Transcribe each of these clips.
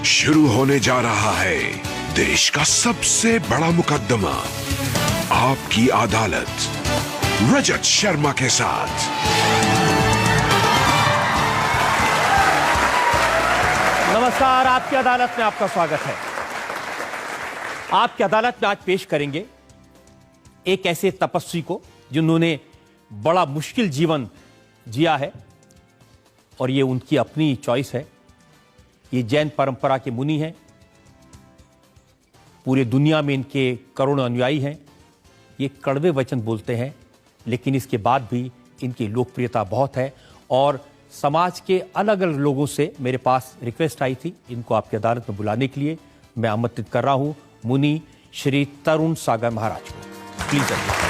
शुरू होने जा रहा है देश का सबसे बड़ा मुकदमा, आपकी अदालत, रजत शर्मा के साथ। नमस्कार, आपकी अदालत में आपका स्वागत है। आपकी अदालत में आज पेश करेंगे एक ऐसे तपस्वी को जिन्होंने बड़ा मुश्किल जीवन जिया है और ये उनकी अपनी चॉइस है। ये जैन परंपरा के मुनि हैं, पूरे दुनिया में इनके करोड़ों अनुयायी हैं। ये कड़वे वचन बोलते हैं, लेकिन इसके बाद भी इनकी लोकप्रियता बहुत है और समाज के अलग अलग लोगों से मेरे पास रिक्वेस्ट आई थी इनको आपकी अदालत में बुलाने के लिए। मैं आमंत्रित कर रहा हूं मुनि श्री तरुण सागर महाराज को। प्लीज आइए।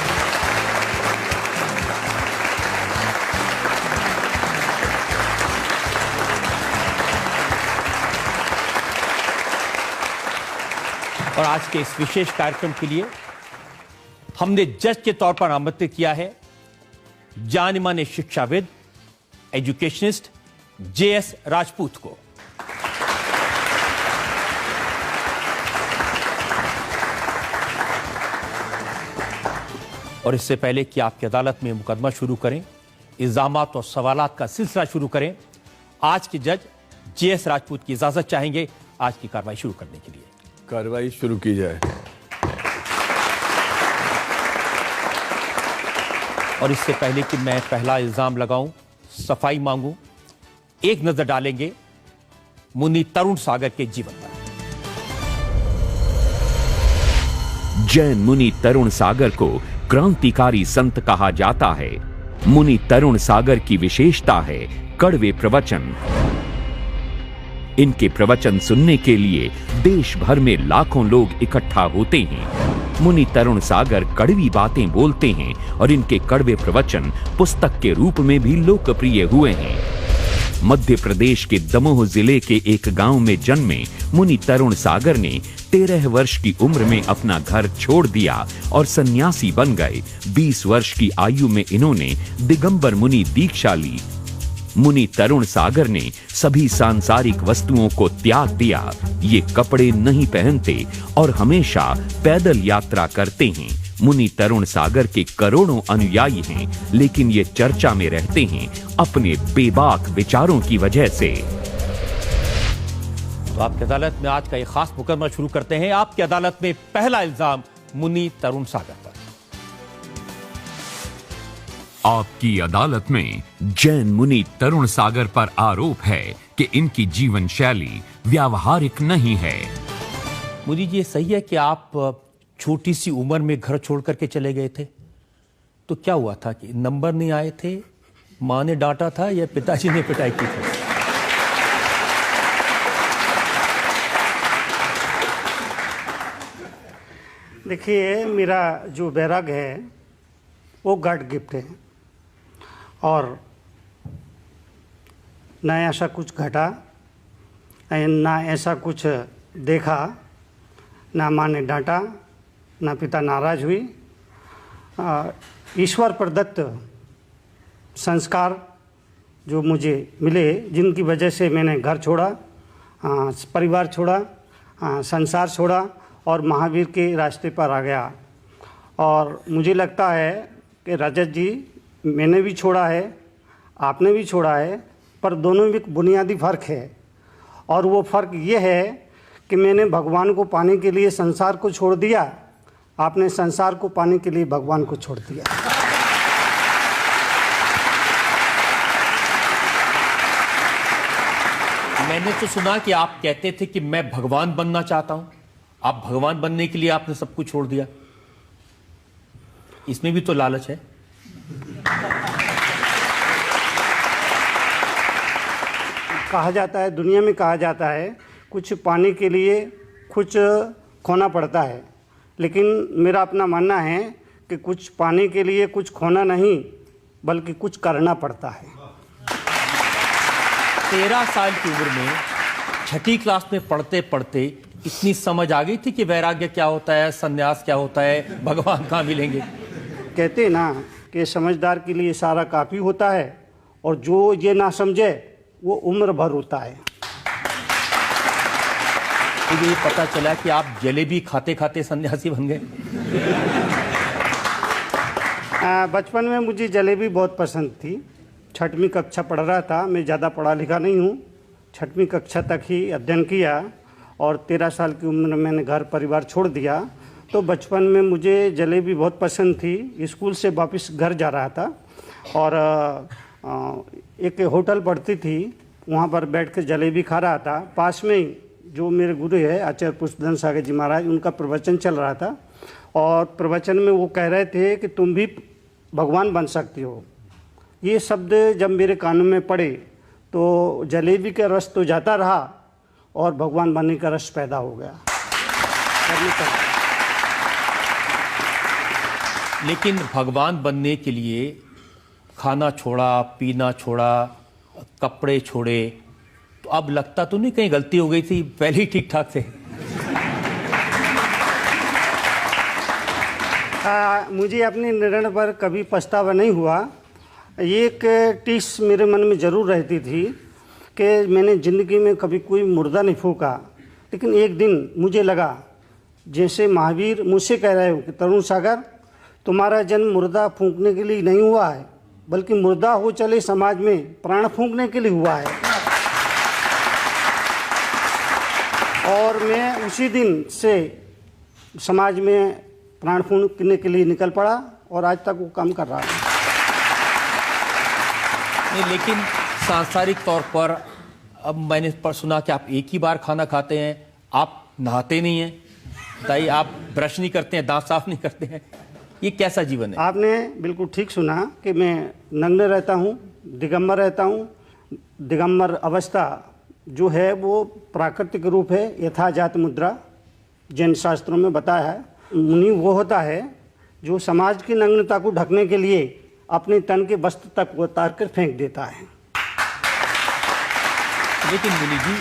और आज के इस विशेष कार्यक्रम के लिए हमने जज के तौर पर आमंत्रित किया है जाने माने शिक्षाविद, एजुकेशनिस्ट जेएस राजपूत को। और इससे पहले कि आपकी अदालत में मुकदमा शुरू करें, इल्जामात और सवालात का सिलसिला शुरू करें, आज के जज जेएस राजपूत की इजाजत चाहेंगे आज की कार्रवाई शुरू करने के लिए। कार्रवाई शुरू की जाए। और इससे पहले कि मैं पहला इल्जाम लगाऊं, सफाई मांगूं, एक नजर डालेंगे मुनि तरुण सागर के जीवन पर। जैन मुनि तरुण सागर को क्रांतिकारी संत कहा जाता है। मुनि तरुण सागर की विशेषता है कड़वे प्रवचन। इनके प्रवचन सुनने के लिए देश भर में लाखों लोग इकट्ठा होते हैं। मुनि तरुण सागर कड़वी बातें बोलते हैं और इनके कड़वे प्रवचन पुस्तक के रूप में भी लोकप्रिय हुए हैं। मध्य प्रदेश के दमोह जिले के एक गांव में जन्मे मुनि तरुण सागर ने 13 वर्ष की उम्र में अपना घर छोड़ दिया और सन्यासी बन गए। 20 वर्ष की आयु में इन्होंने दिगंबर मुनि दीक्षा ली। मुनि तरुण सागर ने सभी सांसारिक वस्तुओं को त्याग दिया। ये कपड़े नहीं पहनते और हमेशा पैदल यात्रा करते हैं। मुनि तरुण सागर के करोड़ों अनुयायी हैं, लेकिन ये चर्चा में रहते हैं अपने बेबाक विचारों की वजह से। तो आपकी अदालत में आज का एक खास मुकदमा शुरू करते हैं। आपकी अदालत में पहला इल्जाम मुनि तरुण सागर पर। आपकी अदालत में जैन मुनि तरुण सागर पर आरोप है कि इनकी जीवन शैली व्यावहारिक नहीं है। मुनि जी, ये सही है कि आप छोटी सी उम्र में घर छोड़ करके चले गए थे? तो क्या हुआ था कि नंबर नहीं आए थे, मां ने डांटा था या पिताजी ने पिटाई की थी? देखिए, मेरा जो बैराग है वो गॉड गिफ्ट है और ना ऐसा कुछ घटा, ना ऐसा कुछ देखा, ना माँ ने डांटा, ना पिता नाराज हुई। ईश्वर प्रदत्त संस्कार जो मुझे मिले, जिनकी वजह से मैंने घर छोड़ा, परिवार छोड़ा, संसार छोड़ा और महावीर के रास्ते पर आ गया। और मुझे लगता है कि रजत जी, मैंने भी छोड़ा है, आपने भी छोड़ा है, पर दोनों में एक बुनियादी फ़र्क है। और वो फ़र्क ये है कि मैंने भगवान को पाने के लिए संसार को छोड़ दिया, आपने संसार को पाने के लिए भगवान को छोड़ दिया। मैंने तो सुना कि आप कहते थे कि मैं भगवान बनना चाहता हूं। आप भगवान बनने के लिए आपने सब कुछ छोड़ दिया। इसमें भी तो लालच है। कहा जाता है, दुनिया में कहा जाता है, कुछ पाने के लिए कुछ खोना पड़ता है, लेकिन मेरा अपना मानना है कि कुछ पाने के लिए कुछ खोना नहीं, बल्कि कुछ करना पड़ता है। 13 साल की उम्र में छठी क्लास में पढ़ते पढ़ते इतनी समझ आ गई थी कि वैराग्य क्या होता है, संन्यास क्या होता है, भगवान कहाँ मिलेंगे। कहते ना कि समझदार के लिए सारा काफ़ी होता है और जो ये ना समझे वो उम्र भर होता है। मुझे ये पता चला कि आप जलेबी खाते खाते सन्यासी बन गए। बचपन में मुझे जलेबी बहुत पसंद थी। 6वीं कक्षा पढ़ रहा था, मैं ज़्यादा पढ़ा लिखा नहीं हूँ। 6वीं कक्षा तक ही अध्ययन किया और 13 साल की उम्र में मैंने घर परिवार छोड़ दिया। तो बचपन में मुझे जलेबी बहुत पसंद थी। स्कूल से वापस घर जा रहा था और एक होटल पड़ती थी, वहाँ पर बैठ कर जलेबी खा रहा था। पास में ही जो मेरे गुरु है आचार्य पुष्पधन सागर जी महाराज, उनका प्रवचन चल रहा था और प्रवचन में वो कह रहे थे कि तुम भी भगवान बन सकती हो। ये शब्द जब मेरे कानों में पड़े तो जलेबी का रस तो जाता रहा और भगवान बनने का रस पैदा हो गया। लेकिन भगवान बनने के लिए खाना छोड़ा, पीना छोड़ा, कपड़े छोड़े, तो अब लगता तो नहीं कहीं गलती हो गई थी, पहले ही ठीक ठाक थे? मुझे अपने निर्णय पर कभी पछतावा नहीं हुआ। एक टिस मेरे मन में ज़रूर रहती थी कि मैंने ज़िंदगी में कभी कोई मुर्दा नहीं फूका। लेकिन एक दिन मुझे लगा जैसे महावीर मुझसे कह रहे हो कि तरुण सागर, तुम्हारा जन्म मुर्दा फूंकने के लिए नहीं हुआ है, बल्कि मुर्दा हो चले समाज में प्राण फूंकने के लिए हुआ है। और मैं उसी दिन से समाज में प्राण फूंकने के लिए निकल पड़ा और आज तक वो काम कर रहा है। नहीं, लेकिन सांसारिक तौर पर अब मैंने सुना कि आप एक ही बार खाना खाते हैं, आप नहाते नहीं हैं, ताई आप ब्रश नहीं करते हैं, दांत साफ नहीं करते हैं, ये कैसा जीवन है? आपने बिल्कुल ठीक सुना कि मैं नग्न रहता हूँ, दिगंबर रहता हूँ। दिगंबर अवस्था जो है वो प्राकृतिक रूप है, यथाजात मुद्रा, जैन शास्त्रों में बताया है। मुनि वो होता है जो समाज की नग्नता को ढकने के लिए अपने तन के वस्त्र तक उतार कर फेंक देता है। लेकिन मुनि जी,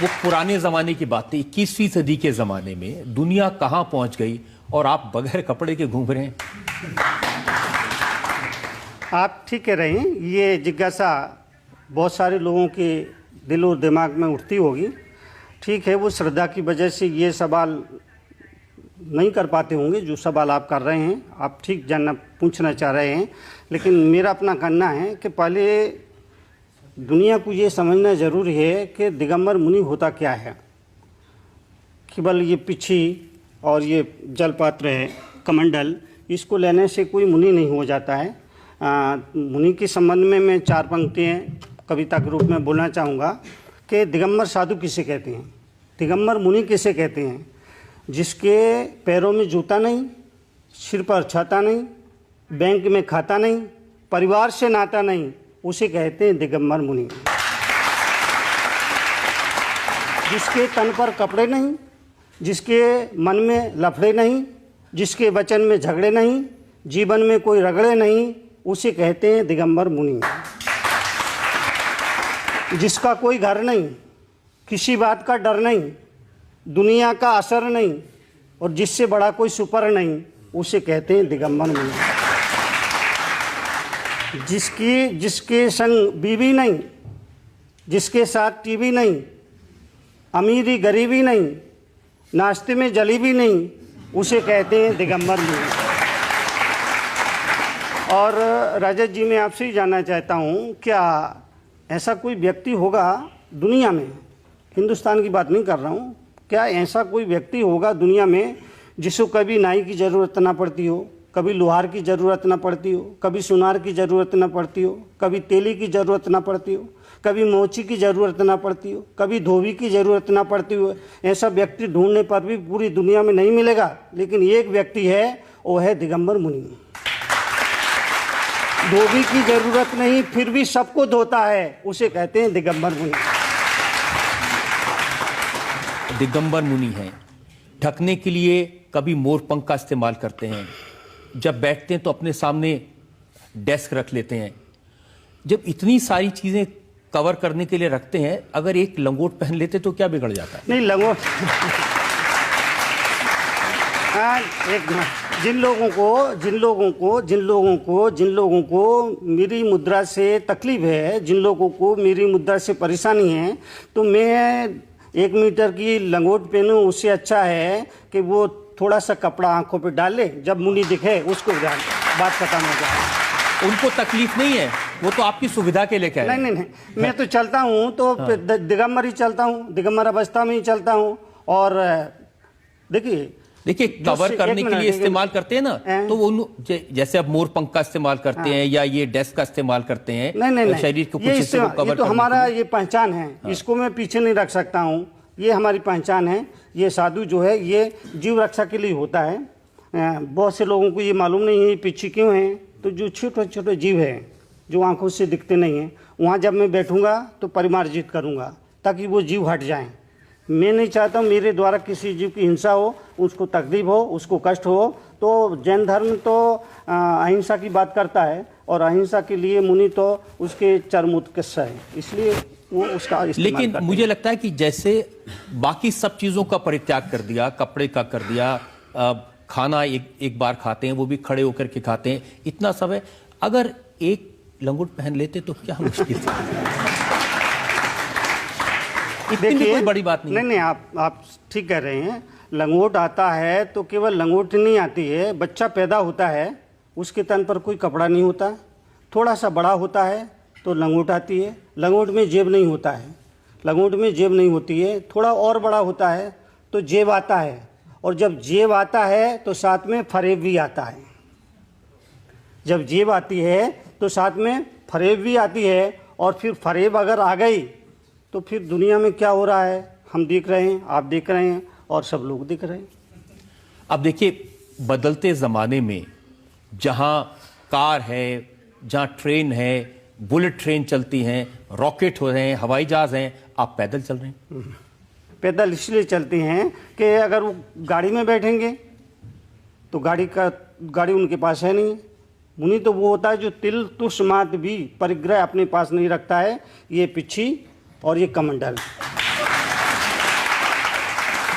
वो पुराने ज़माने की बातें, 21वीं सदी के ज़माने में दुनिया कहाँ पहुँच गई और आप बगैर कपड़े के घूम रहे हैं? आप ठीक कह रहे हैं। ये जिज्ञासा बहुत सारे लोगों के दिल और दिमाग में उठती होगी। ठीक है, वो श्रद्धा की वजह से ये सवाल नहीं कर पाते होंगे जो सवाल आप कर रहे हैं। आप ठीक जानना पूछना चाह रहे हैं, लेकिन मेरा अपना कहना है कि पहले दुनिया को ये समझना ज़रूरी है कि दिगंबर मुनि होता क्या है। केवल ये पिछी और ये जलपात्र है, कमंडल, इसको लेने से कोई मुनि नहीं हो जाता है। मुनि के संबंध में मैं 4 पंक्तियाँ कविता के रूप में बोलना चाहूँगा कि दिगंबर साधु किसे कहते हैं, दिगंबर मुनि किसे कहते हैं? जिसके पैरों में जूता नहीं, सिर पर छाता नहीं, बैंक में खाता नहीं, परिवार से नाता नहीं, उसे कहते हैं दिगंबर मुनि। जिसके तन पर कपड़े नहीं, जिसके मन में लफड़े नहीं, जिसके वचन में झगड़े नहीं, जीवन में कोई रगड़े नहीं, उसे कहते हैं दिगंबर मुनि। जिसका कोई घर नहीं, किसी बात का डर नहीं, दुनिया का असर नहीं और जिससे बड़ा कोई सुपर नहीं, उसे कहते हैं दिगंबर मुनि। जिसके संग बीवी नहीं, जिसके साथ टीवी नहीं, अमीरी गरीबी नहीं, नाश्ते में जलेबी नहीं, उसे कहते हैं दिगंबर मुनि। और रजत जी, मैं आपसे ही जानना चाहता हूँ, क्या ऐसा कोई व्यक्ति होगा दुनिया में, हिंदुस्तान की बात नहीं कर रहा हूँ, क्या ऐसा कोई व्यक्ति होगा दुनिया में जिसको कभी नाई की ज़रूरत ना पड़ती हो, कभी लोहार की ज़रूरत ना पड़ती हो, कभी सुनार की ज़रूरत ना पड़ती हो, कभी तेली की ज़रूरत ना पड़ती हो, कभी मोची की ज़रूरत ना पड़ती हो, कभी धोबी की ज़रूरत ना पड़ती हो? ऐसा व्यक्ति ढूंढने पर भी पूरी दुनिया में नहीं मिलेगा। लेकिन एक व्यक्ति है, वो है दिगंबर मुनि। धोबी की ज़रूरत नहीं, फिर भी सबको धोता है, उसे कहते हैं दिगंबर मुनि। दिगंबर मुनि हैं। ढकने के लिए कभी मोरपंख का इस्तेमाल करते हैं, जब बैठते हैं तो अपने सामने डेस्क रख लेते हैं। जब इतनी सारी चीज़ें कवर करने के लिए रखते हैं, अगर एक लंगोट पहन लेते तो क्या बिगड़ जाता है? नहीं, लंगोट जिन लोगों को मेरी मुद्रा से तकलीफ है, जिन लोगों को मेरी मुद्रा से परेशानी है, तो मैं 1 मीटर की लंगोट पहनूं, उससे अच्छा है कि वो थोड़ा सा कपड़ा आंखों पे डाल ले, जब मुनि दिखे उसको बात खत्म हो जाए। उनको तकलीफ नहीं है, वो तो आपकी सुविधा के लिए कह रहे हैं। नहीं, मैं तो चलता हूँ तो दिगंबर ही चलता हूँ, दिगंबर अवस्था में ही चलता हूँ। और देखिए कवर करने के लिए इस्तेमाल करते हैं ना, तो वो जैसे अब मोर पंख का इस्तेमाल करते हैं या ये डेस्क का इस्तेमाल करते हैं। नहीं, शरीर को कुछ हिस्से को कवर ये तो हमारा ये पहचान है, इसको मैं पीछे नहीं रख सकता हूँ, ये हमारी पहचान है। ये साधु जो है ये जीव रक्षा के लिए होता है। बहुत से लोगों को ये मालूम नहीं है पीछे क्यों है। तो जो छोटे छोटे जीव हैं जो आंखों से दिखते नहीं हैं, वहाँ जब मैं बैठूंगा तो परिमार्जित करूंगा ताकि वो जीव हट जाएं। मैं नहीं चाहता हूँ मेरे द्वारा किसी जीव की हिंसा हो, उसको तकलीफ हो, उसको कष्ट हो। तो जैन धर्म तो अहिंसा की बात करता है और अहिंसा के लिए मुनि तो उसके चरम उत्कर्ष है, इसलिए वो उसका इस्तेमाल लेकिन मुझे लगता है कि जैसे बाकी सब चीज़ों का परित्याग कर दिया, कपड़े का कर दिया, खाना एक बार खाते हैं वो भी खड़े होकर के खाते हैं, इतना सब है। अगर एक लंगोट पहन लेते तो क्या मुश्किल थी? इतनी कोई बड़ी बात नहीं। नहीं, आप ठीक कह रहे हैं। लंगोट आता है तो केवल लंगोट नहीं आती है, बच्चा पैदा होता है उसके तन पर कोई कपड़ा नहीं होता, थोड़ा सा बड़ा होता है तो लंगोट आती है। लंगोट में जेब नहीं होता है, लंगोट में जेब नहीं होती है। थोड़ा और बड़ा होता है तो जेब आता है, और जब जेब आता है तो साथ में फरेब भी आता है। जब जेब आती है तो साथ में फरेब भी आती है, और फिर फरेब अगर आ गई तो फिर दुनिया में क्या हो रहा है हम देख रहे हैं, आप देख रहे हैं और सब लोग देख रहे हैं। अब देखिए, बदलते ज़माने में जहाँ कार है, जहाँ ट्रेन है, बुलेट ट्रेन चलती हैं, रॉकेट हो रहे हैं, हवाई जहाज़ हैं, आप पैदल चल रहे हैं। पैदल इसलिए चलते हैं कि अगर वो गाड़ी में बैठेंगे तो गाड़ी उनके पास है नहीं। मुनि तो वो होता है जो तिल तुष मात भी परिग्रह अपने पास नहीं रखता है, ये पिछी और ये कमंडल।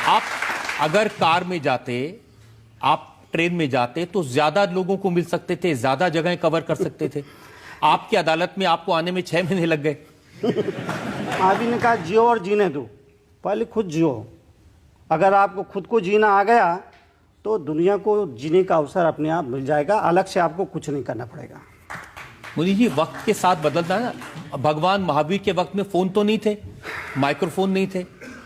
आप अगर कार में जाते, आप ट्रेन में जाते तो ज्यादा लोगों को मिल सकते थे, ज्यादा जगह कवर कर सकते थे। आपकी अदालत में आपको आने में 6 महीने लग गए। आप ही ने कहा जियो और जीने दो, पहले खुद जियो। अगर आपको खुद को जीना आ गया तो दुनिया को जीने का अवसर अपने आप मिल जाएगा, अलग से आपको कुछ नहीं करना पड़ेगा। मुनि जी, वक्त के साथ बदलता है ना। भगवान महावीर के वक्त में फोन तो नहीं थे, माइक्रोफोन नहीं थे,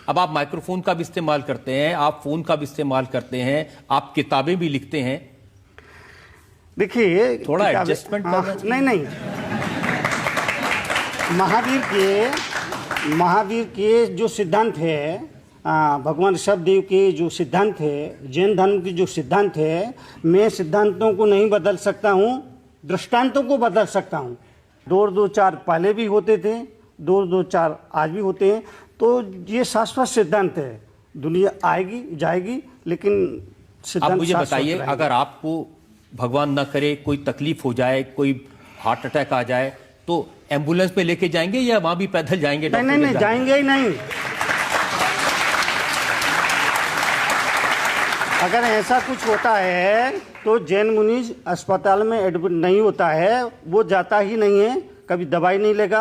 अब आप माइक्रोफोन का भी इस्तेमाल करते हैं, आप फोन का भी इस्तेमाल करते हैं, आप किताबें भी लिखते हैं। देखिए थोड़ा एडजस्टमेंट करना। नहीं, महावीर के जो सिद्धांत है, भगवान ऋषभदेव के जो सिद्धांत है, जैन धर्म के जो सिद्धांत है, मैं सिद्धांतों को नहीं बदल सकता हूँ, दृष्टांतों को बदल सकता हूँ। 2-2-4 पहले भी होते थे, 2-2-4 आज भी होते हैं। तो ये शाश्वत सिद्धांत है, दुनिया आएगी जाएगी, लेकिन सिद्धांत। आप मुझे बताइए, अगर आपको भगवान न करे कोई तकलीफ हो जाए, कोई हार्ट अटैक आ जाए, तो एम्बुलेंस में लेके जाएंगे या वहां भी पैदल जाएंगे? नहीं, जाएंगे ही नहीं। अगर ऐसा कुछ होता है तो जैन मुनि अस्पताल में एडमिट नहीं होता है, वो जाता ही नहीं है। कभी दवाई नहीं लेगा,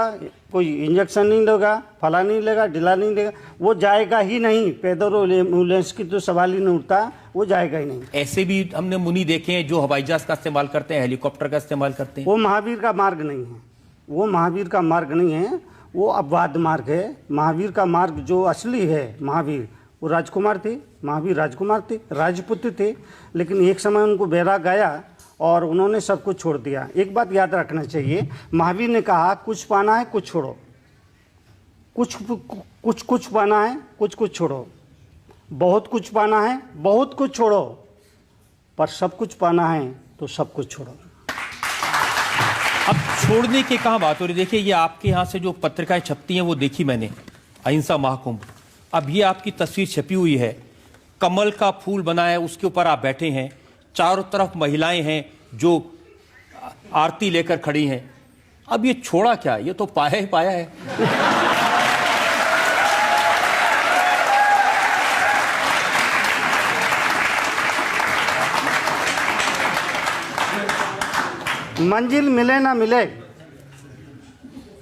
कोई इंजेक्शन नहीं लेगा, फला नहीं लेगा, ढिला नहीं लेगा, वो जाएगा ही नहीं। पैदल एम्बुलेंस की तो सवाल ही नहीं उठता, वो जाएगा ही नहीं। ऐसे भी हमने मुनि देखे हैं जो हवाई जहाज का इस्तेमाल करते हैं, हेलीकॉप्टर का इस्तेमाल करते हैं। वो महावीर का मार्ग नहीं है, वो महावीर का मार्ग नहीं है, वो अपवाद मार्ग है। महावीर का मार्ग जो असली है, महावीर वो राजकुमार थे, महावीर राजकुमार थे, राजपुत्र थे, लेकिन एक समय उनको बैराग आया और उन्होंने सब कुछ छोड़ दिया। एक बात याद रखना चाहिए, महावीर ने कहा कुछ पाना है कुछ छोड़ो, कुछ पाना है कुछ छोड़ो, बहुत कुछ पाना है बहुत कुछ छोड़ो, पर सब कुछ पाना है तो सब कुछ छोड़ो। अब छोड़ने की कहाँ बात हो रही? देखिए, ये आपके यहाँ से जो पत्रिकाएं छपती हैं वो देखी मैंने, अहिंसा महाकुंभ। अब ये आपकी तस्वीर छपी हुई है, कमल का फूल बना है, उसके ऊपर आप बैठे हैं, चारों तरफ महिलाएं हैं जो आरती लेकर खड़ी हैं। अब ये छोड़ा क्या? ये तो पाया ही पाया है। मंजिल मिले ना मिले,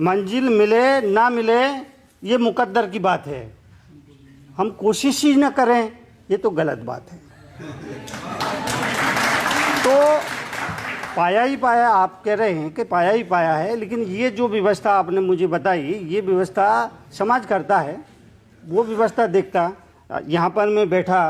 मंजिल मिले ना मिले, ये मुकद्दर की बात है। हम कोशिश ही न करें, ये तो गलत बात है। तो पाया ही पाया, आप कह रहे हैं कि पाया ही पाया है, लेकिन ये जो व्यवस्था आपने मुझे बताई, ये व्यवस्था समाज करता है, वो व्यवस्था देखता। यहाँ पर मैं बैठा,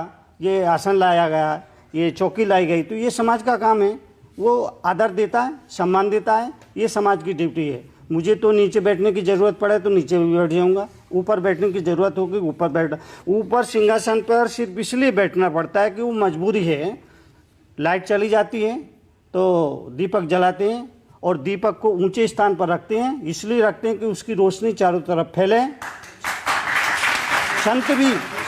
ये आसन लाया गया, ये चौकी लाई गई, तो ये समाज का काम है, वो आदर देता है, सम्मान देता है, ये समाज की ड्यूटी है। मुझे तो नीचे बैठने की ज़रूरत पड़े तो नीचे भी बैठ जाऊंगा, ऊपर बैठने की ज़रूरत होगी ऊपर बैठ, ऊपर सिंहासन पर सिर्फ इसलिए बैठना पड़ता है कि वो मजबूरी है। लाइट चली जाती है तो दीपक जलाते हैं और दीपक को ऊंचे स्थान पर रखते हैं, इसलिए रखते हैं कि उसकी रोशनी चारों तरफ फैले।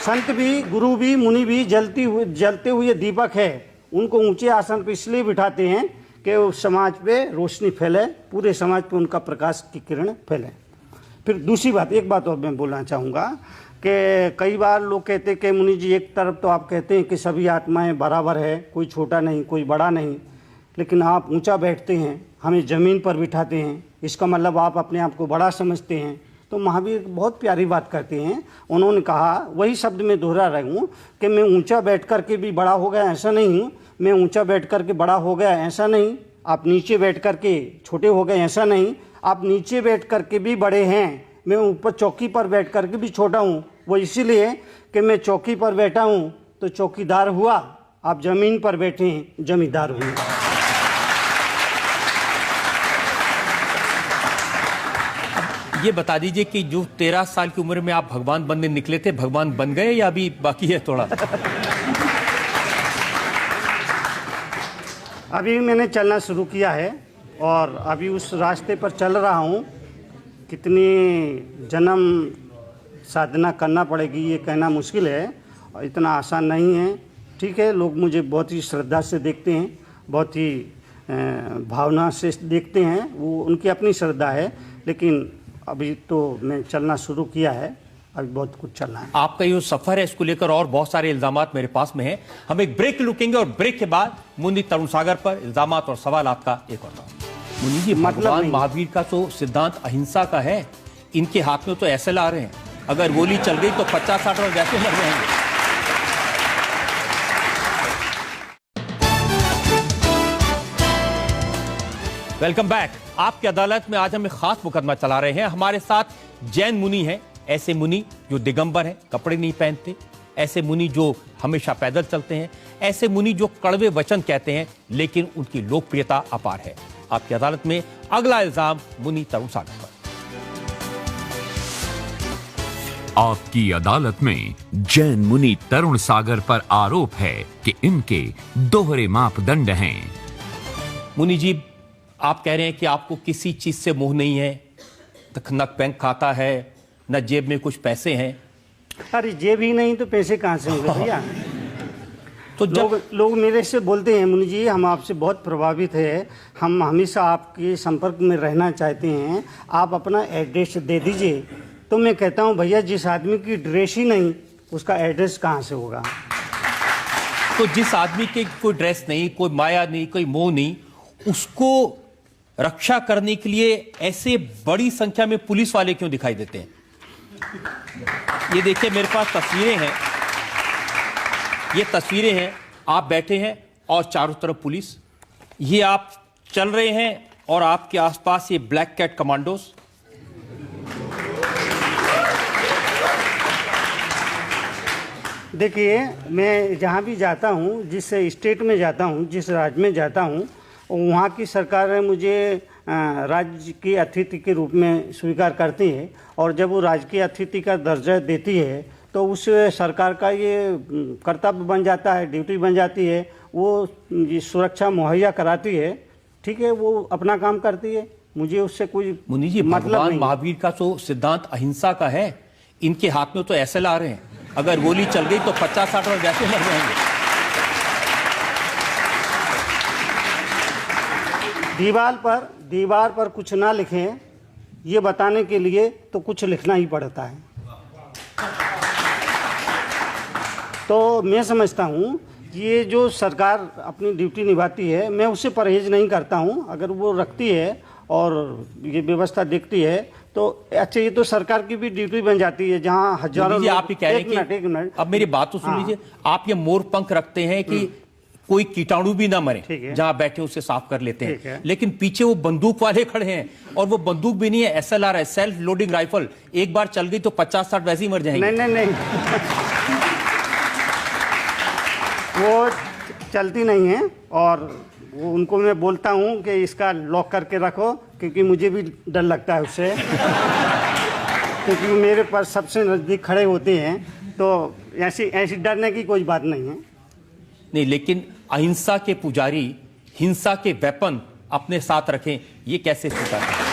संत भी गुरु भी मुनि भी जलते हुए दीपक है, उनको ऊंचे आसन पर इसलिए बिठाते हैं कि उस समाज पे रोशनी फैले, पूरे समाज पे उनका प्रकाश की किरण फैले। फिर दूसरी बात, एक बात और मैं बोलना चाहूँगा कि कई बार लोग कहते हैं कि मुनि जी, एक तरफ तो आप कहते हैं कि सभी आत्माएं बराबर है, कोई छोटा नहीं कोई बड़ा नहीं, लेकिन आप ऊंचा बैठते हैं, हमें ज़मीन पर बिठाते हैं, इसका मतलब आप अपने आप को बड़ा समझते हैं। तो महावीर बहुत प्यारी बात करते हैं, उन्होंने कहा, वही शब्द मैं दोहरा रहा हूँ कि मैं ऊंचा बैठ कर के भी बड़ा हो गया ऐसा नहीं हूँ, मैं ऊंचा बैठ कर के बड़ा हो गया ऐसा नहीं, आप नीचे बैठ कर के छोटे हो गए ऐसा नहीं, आप नीचे बैठ कर के भी बड़े हैं, मैं ऊपर चौकी पर बैठ कर के भी छोटा हूँ। वो इसीलिए कि मैं चौकी पर बैठा हूँ तो चौकीदार हुआ, आप ज़मीन पर बैठे हैं जमींदार हुए। ये बता दीजिए कि जो 13 साल की उम्र में आप भगवान बनने निकले थे, भगवान बन गए या अभी बाकी है थोड़ा? अभी मैंने चलना शुरू किया है और अभी उस रास्ते पर चल रहा हूँ। कितनी जन्म साधना करना पड़ेगी ये कहना मुश्किल है, और इतना आसान नहीं है। ठीक है, लोग मुझे बहुत ही श्रद्धा से देखते हैं, बहुत ही भावना से देखते हैं, वो उनकी अपनी श्रद्धा है, लेकिन अभी तो मैं चलना शुरू किया है, अभी बहुत कुछ चलना है। आपका ये सफर है, इसको लेकर और बहुत सारे इल्जामात मेरे पास में हैं। हम एक ब्रेक लुकेंगे और ब्रेक के बाद मुनि तरुण सागर पर इल्जामात और सवाल आपका एक और था। मुनि जी, भगवान महावीर का तो सिद्धांत अहिंसा का है, इनके हाथ में तो SLR हैं, अगर गोली चल गई तो 50-60 और वैसे मर जाएंगे। Welcome back. आपकी अदालत में आज हम एक खास मुकदमा चला रहे हैं। हमारे साथ जैन मुनि हैं, ऐसे मुनि जो दिगंबर हैं, कपड़े नहीं पहनते, ऐसे मुनि जो हमेशा पैदल चलते हैं, ऐसे मुनि जो कड़वे वचन कहते हैं, लेकिन उनकी लोकप्रियता अपार है। आपकी अदालत में अगला इल्जाम मुनि तरुण सागर पर। आपकी अदालत में जैन मुनि तरुण सागर पर आरोप है कि इनके दोहरे मापदंड हैं। मुनि जी, आप कह रहे हैं कि आपको किसी चीज से मोह नहीं है, न बैंक खाता है, न जेब में कुछ पैसे हैं। अरे जेब ही नहीं तो पैसे कहाँ से होंगे भैया? तो लोग मेरे से बोलते हैं, मुनि जी हम आपसे बहुत प्रभावित है, हम हमेशा आपके संपर्क में रहना चाहते हैं, आप अपना एड्रेस दे दीजिए। तो मैं कहता हूँ भैया, जिस आदमी की ड्रेस ही नहीं उसका एड्रेस कहाँ से होगा? तो जिस आदमी के कोई ड्रेस नहीं, कोई माया नहीं, कोई मोह नहीं, उसको रक्षा करने के लिए ऐसे बड़ी संख्या में पुलिस वाले क्यों दिखाई देते हैं? ये देखिए, मेरे पास तस्वीरें हैं, ये तस्वीरें हैं, आप बैठे हैं और चारों तरफ पुलिस, ये आप चल रहे हैं और आपके आसपास ये ब्लैक कैट कमांडोज। देखिए, मैं जहाँ भी जाता हूँ, जिस स्टेट में जाता हूँ, जिस राज्य में जाता हूँ, वहाँ की सरकार मुझे राज्य की अतिथि के रूप में स्वीकार करती है, और जब वो राजकीय अतिथि का दर्जा देती है तो उस सरकार का ये कर्तव्य बन जाता है, ड्यूटी बन जाती है, वो सुरक्षा मुहैया कराती है। ठीक है, वो अपना काम करती है, मुझे उससे कोई मुनि जी, मतलब नहीं। महावीर का तो सिद्धांत अहिंसा का है, इनके हाथ में तो SLR हैं, अगर गोली चल गई तो 50-60 और वैसे मर जाएंगे। दीवार पर कुछ ना लिखें, ये बताने के लिए तो कुछ लिखना ही पड़ता है। तो मैं समझता हूँ ये जो सरकार अपनी ड्यूटी निभाती है, मैं उससे परहेज नहीं करता हूँ, अगर वो रखती है और ये व्यवस्था देखती है तो अच्छा, ये तो सरकार की भी ड्यूटी बन जाती है जहाँ हजारों मोदी जी, आप ही कह रहे हैं एक मिनट अब मेरी बात तो सुन लीजिए। आप ये मोर पंख रखते हैं कि कोई कीटाणु भी ना मरे, जहां बैठे उसे साफ कर लेते हैं, लेकिन पीछे वो बंदूक वाले खड़े हैं और वो बंदूक भी नहीं है, SLR है, सेल्फ लोडिंग राइफल। एक बार चल गई तो 50-60 वैसे ही मर जाएंगे। नहीं वो चलती नहीं है और वो उनको मैं बोलता हूँ कि इसका लॉक करके रखो, क्योंकि मुझे भी डर लगता है उससे क्योंकि मेरे पास सबसे नज़दीक खड़े होते हैं, तो ऐसी डरने की कोई बात नहीं है। नहीं, लेकिन अहिंसा के पुजारी हिंसा के वेपन अपने साथ रखें, ये कैसे स्वीकार करें?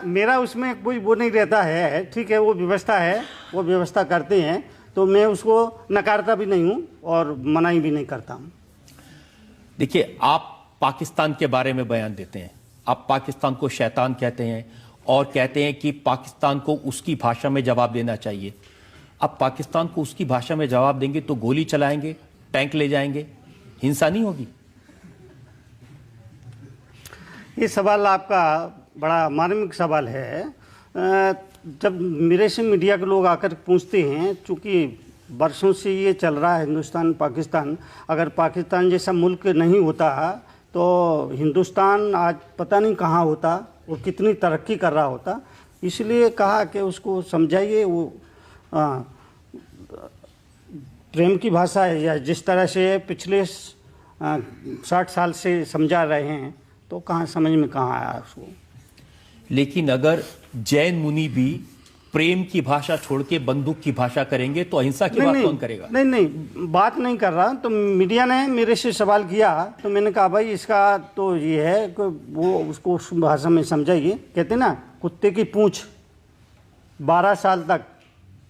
मेरा उसमें कोई वो नहीं रहता है। ठीक है, वो व्यवस्था है, वो व्यवस्था करते हैं, तो मैं उसको नकारता भी नहीं हूं और मनाही भी नहीं करता हूं। देखिए, आप पाकिस्तान के बारे में बयान देते हैं, आप पाकिस्तान को शैतान कहते हैं और कहते हैं कि पाकिस्तान को उसकी भाषा में जवाब देना चाहिए। अब पाकिस्तान को उसकी भाषा में जवाब देंगे तो गोली चलाएंगे, टैंक ले जाएंगे, हिंसा नहीं होगी? ये सवाल आपका बड़ा मार्मिक सवाल है। जब मेरे से मीडिया के लोग आकर पूछते हैं, चूँकि वर्षों से ये चल रहा है हिंदुस्तान पाकिस्तान, अगर पाकिस्तान जैसा मुल्क नहीं होता तो हिंदुस्तान आज पता नहीं कहाँ होता, वो कितनी तरक्की कर रहा होता। इसलिए कहा कि उसको समझाइए, वो प्रेम की भाषा है, या जिस तरह से पिछले 60 साल से समझा रहे हैं, तो कहाँ समझ में कहाँ आया उसको। लेकिन अगर जैन मुनि भी प्रेम की भाषा छोड़ के बंदूक की भाषा करेंगे तो अहिंसा की बात कौन करेगा? नहीं, बात नहीं कर रहा। तो मीडिया ने मेरे से सवाल किया तो मैंने कहा भाई इसका तो ये है कि वो उसको उस भाषा में समझाइए। कहते ना, कुत्ते की पूंछ 12 साल तक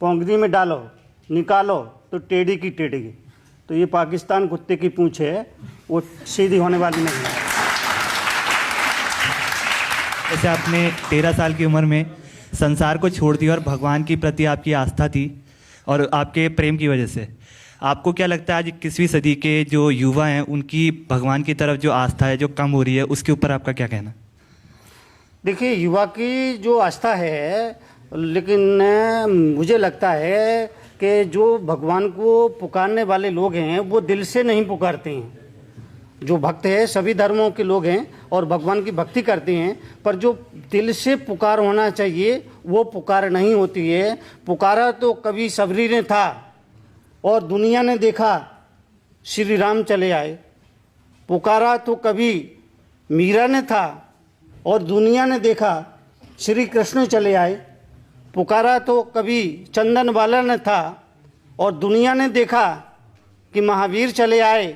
पोंगरी में डालो, निकालो तो टेढ़ी की टेढ़ी। तो ये पाकिस्तान कुत्ते की पूंछ है, वो सीधी होने वाली नहीं है। जैसे आपने 13 साल की उम्र में संसार को छोड़ दिया और भगवान के प्रति आपकी आस्था थी और आपके प्रेम की वजह से, आपको क्या लगता है आज 21वीं सदी के जो युवा हैं उनकी भगवान की तरफ जो आस्था है जो कम हो रही है, उसके ऊपर आपका क्या कहना? देखिए, युवा की जो आस्था है, लेकिन मुझे लगता है कि जो भगवान को पुकारने वाले लोग हैं वो दिल से नहीं पुकारते हैं। जो भक्त है सभी धर्मों के लोग हैं और भगवान की भक्ति करते हैं, पर जो दिल से पुकार होना चाहिए वो पुकार नहीं होती है। पुकारा तो कभी सबरी ने था और दुनिया ने देखा श्री राम चले आए। पुकारा तो कभी मीरा ने था और दुनिया ने देखा श्री कृष्ण चले आए। पुकारा तो कभी चंदन वाला ने था और दुनिया ने देखा कि महावीर चले आए।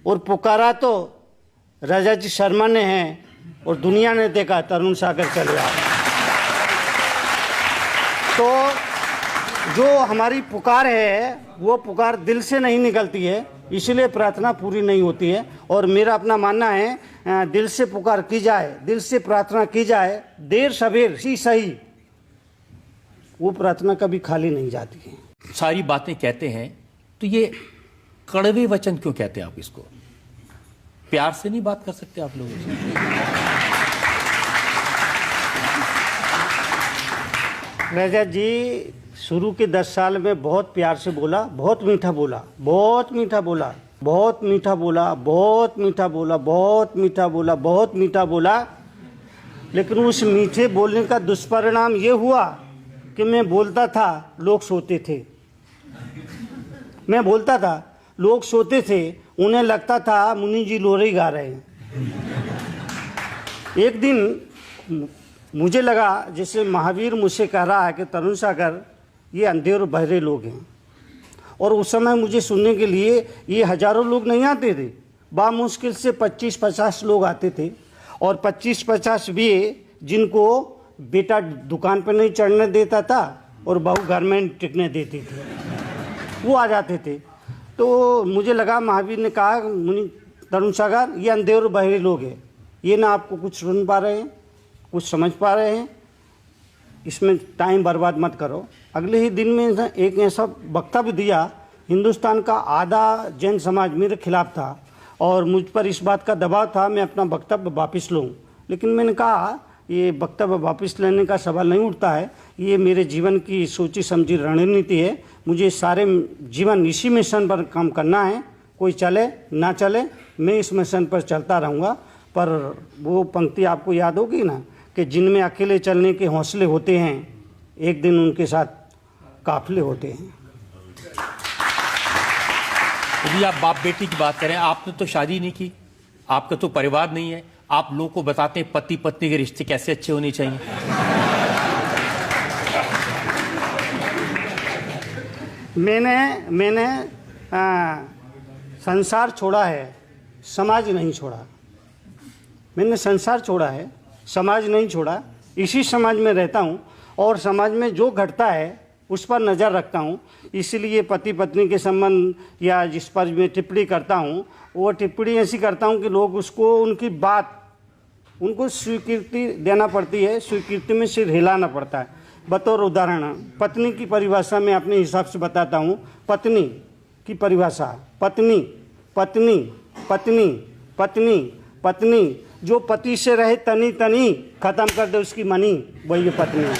और पुकारा तो राजा जी शर्मा ने हैं और दुनिया ने देखा तरुण सागर चले आए। तो जो हमारी पुकार है वो पुकार दिल से नहीं निकलती है, इसलिए प्रार्थना पूरी नहीं होती है। और मेरा अपना मानना है, दिल से पुकार की जाए, दिल से प्रार्थना की जाए, देर सवेर ही सही, वो प्रार्थना कभी खाली नहीं जाती है। सारी बातें कहते हैं तो ये कड़वे वचन क्यों कहते हैं आप इसको? प्यार से नहीं बात कर सकते आप लोगों से? राजा जी शुरू के 10 साल में बहुत प्यार से बोला, बहुत मीठा बोला, बहुत मीठा बोला, बहुत मीठा बोला, बहुत मीठा बोला, बहुत मीठा बोला, बहुत मीठा बोला। लेकिन उस मीठे बोलने का दुष्परिणाम ये हुआ कि मैं बोलता था, लोग सोते थे। मैं बोलता था, लोग सोते थे, उन्हें लगता था मुनि जी लोरी गा रहे हैं। एक दिन मुझे लगा जैसे महावीर मुझसे कह रहा है कि तरुण सागर ये अंधे और बहरे लोग हैं। और उस समय मुझे सुनने के लिए ये हजारों लोग नहीं आते थे, बामुश्किल से 25-50 लोग आते थे। और 25-50 भी जिनको बेटा दुकान पर नहीं चढ़ने देता था और बहू घर में टिकने देती थी, वो आ जाते थे। तो मुझे लगा महावीर ने कहा, मुनि तरुण सागर ये अंधे और बहरे लोग हैं, ये ना आपको कुछ सुन पा रहे हैं, कुछ समझ पा रहे हैं, इसमें टाइम बर्बाद मत करो। अगले ही दिन में एक ऐसा वक्ता भी दिया हिंदुस्तान का आधा जैन समाज मेरे खिलाफ था और मुझ पर इस बात का दबाव था मैं अपना वक्तव्य वापस लूँ, लेकिन मैंने कहा ये वक्तव्य वापस लेने का सवाल नहीं उठता है, ये मेरे जीवन की सोची समझी रणनीति है, मुझे सारे जीवन इसी मिशन पर काम करना है, कोई चले ना चले मैं इस मिशन पर चलता रहूँगा। पर वो पंक्ति आपको याद होगी ना कि जिनमें अकेले चलने के हौसले होते हैं एक दिन उनके साथ काफिले होते हैं। यदि आप बाप बेटी की बात करें, आपने तो शादी नहीं की, आपका तो परिवार नहीं है, आप लोगों को बताते हैं पति पत्नी के रिश्ते कैसे अच्छे होने चाहिए। मैंने संसार छोड़ा है, समाज नहीं छोड़ा। मैंने संसार छोड़ा है, समाज नहीं छोड़ा। इसी समाज में रहता हूँ और समाज में जो घटता है उस पर नज़र रखता हूँ। इसलिए पति पत्नी के संबंध या जिस पर मैं टिप्पणी करता हूँ वो टिप्पणी ऐसी करता हूँ कि लोग उसको उनकी बात उनको स्वीकृति देना पड़ती है, स्वीकृति में सिर हिलाना पड़ता है। बतौर उदाहरण पत्नी की परिभाषा मैं अपने हिसाब से बताता हूँ। पत्नी की परिभाषा पत्नी पत्नी पत्नी पत्नी पत्नी जो पति से रहे तनी तनी खत्म कर दे उसकी मनी, वही ये पत्नी है।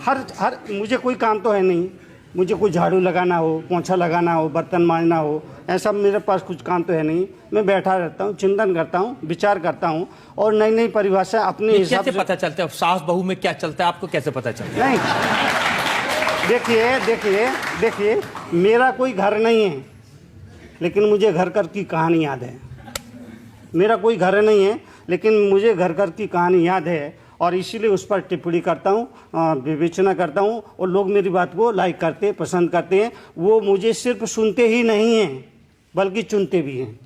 हर मुझे कोई काम तो है नहीं, मुझे कोई झाड़ू लगाना हो, पोंछा लगाना हो, बर्तन मांजना हो, ऐसा मेरे पास कुछ काम तो है नहीं। मैं बैठा रहता हूँ, चिंतन करता हूँ, विचार करता हूँ और नई नई परिभाषा अपने हिसाब से। कैसे पता चलता है सास बहू में क्या चलता है, आपको कैसे पता चलता है? नहीं, देखिए मेरा कोई घर नहीं है लेकिन मुझे घर घर की कहानी याद है। मेरा कोई घर नहीं है लेकिन मुझे घर घर की कहानी याद है और इसीलिए उस पर टिप्पणी करता हूँ, विवेचना करता हूँ और लोग मेरी बात को लाइक करते, पसंद करते हैं। वो मुझे सिर्फ सुनते ही नहीं हैं बल्कि चुनते भी हैं।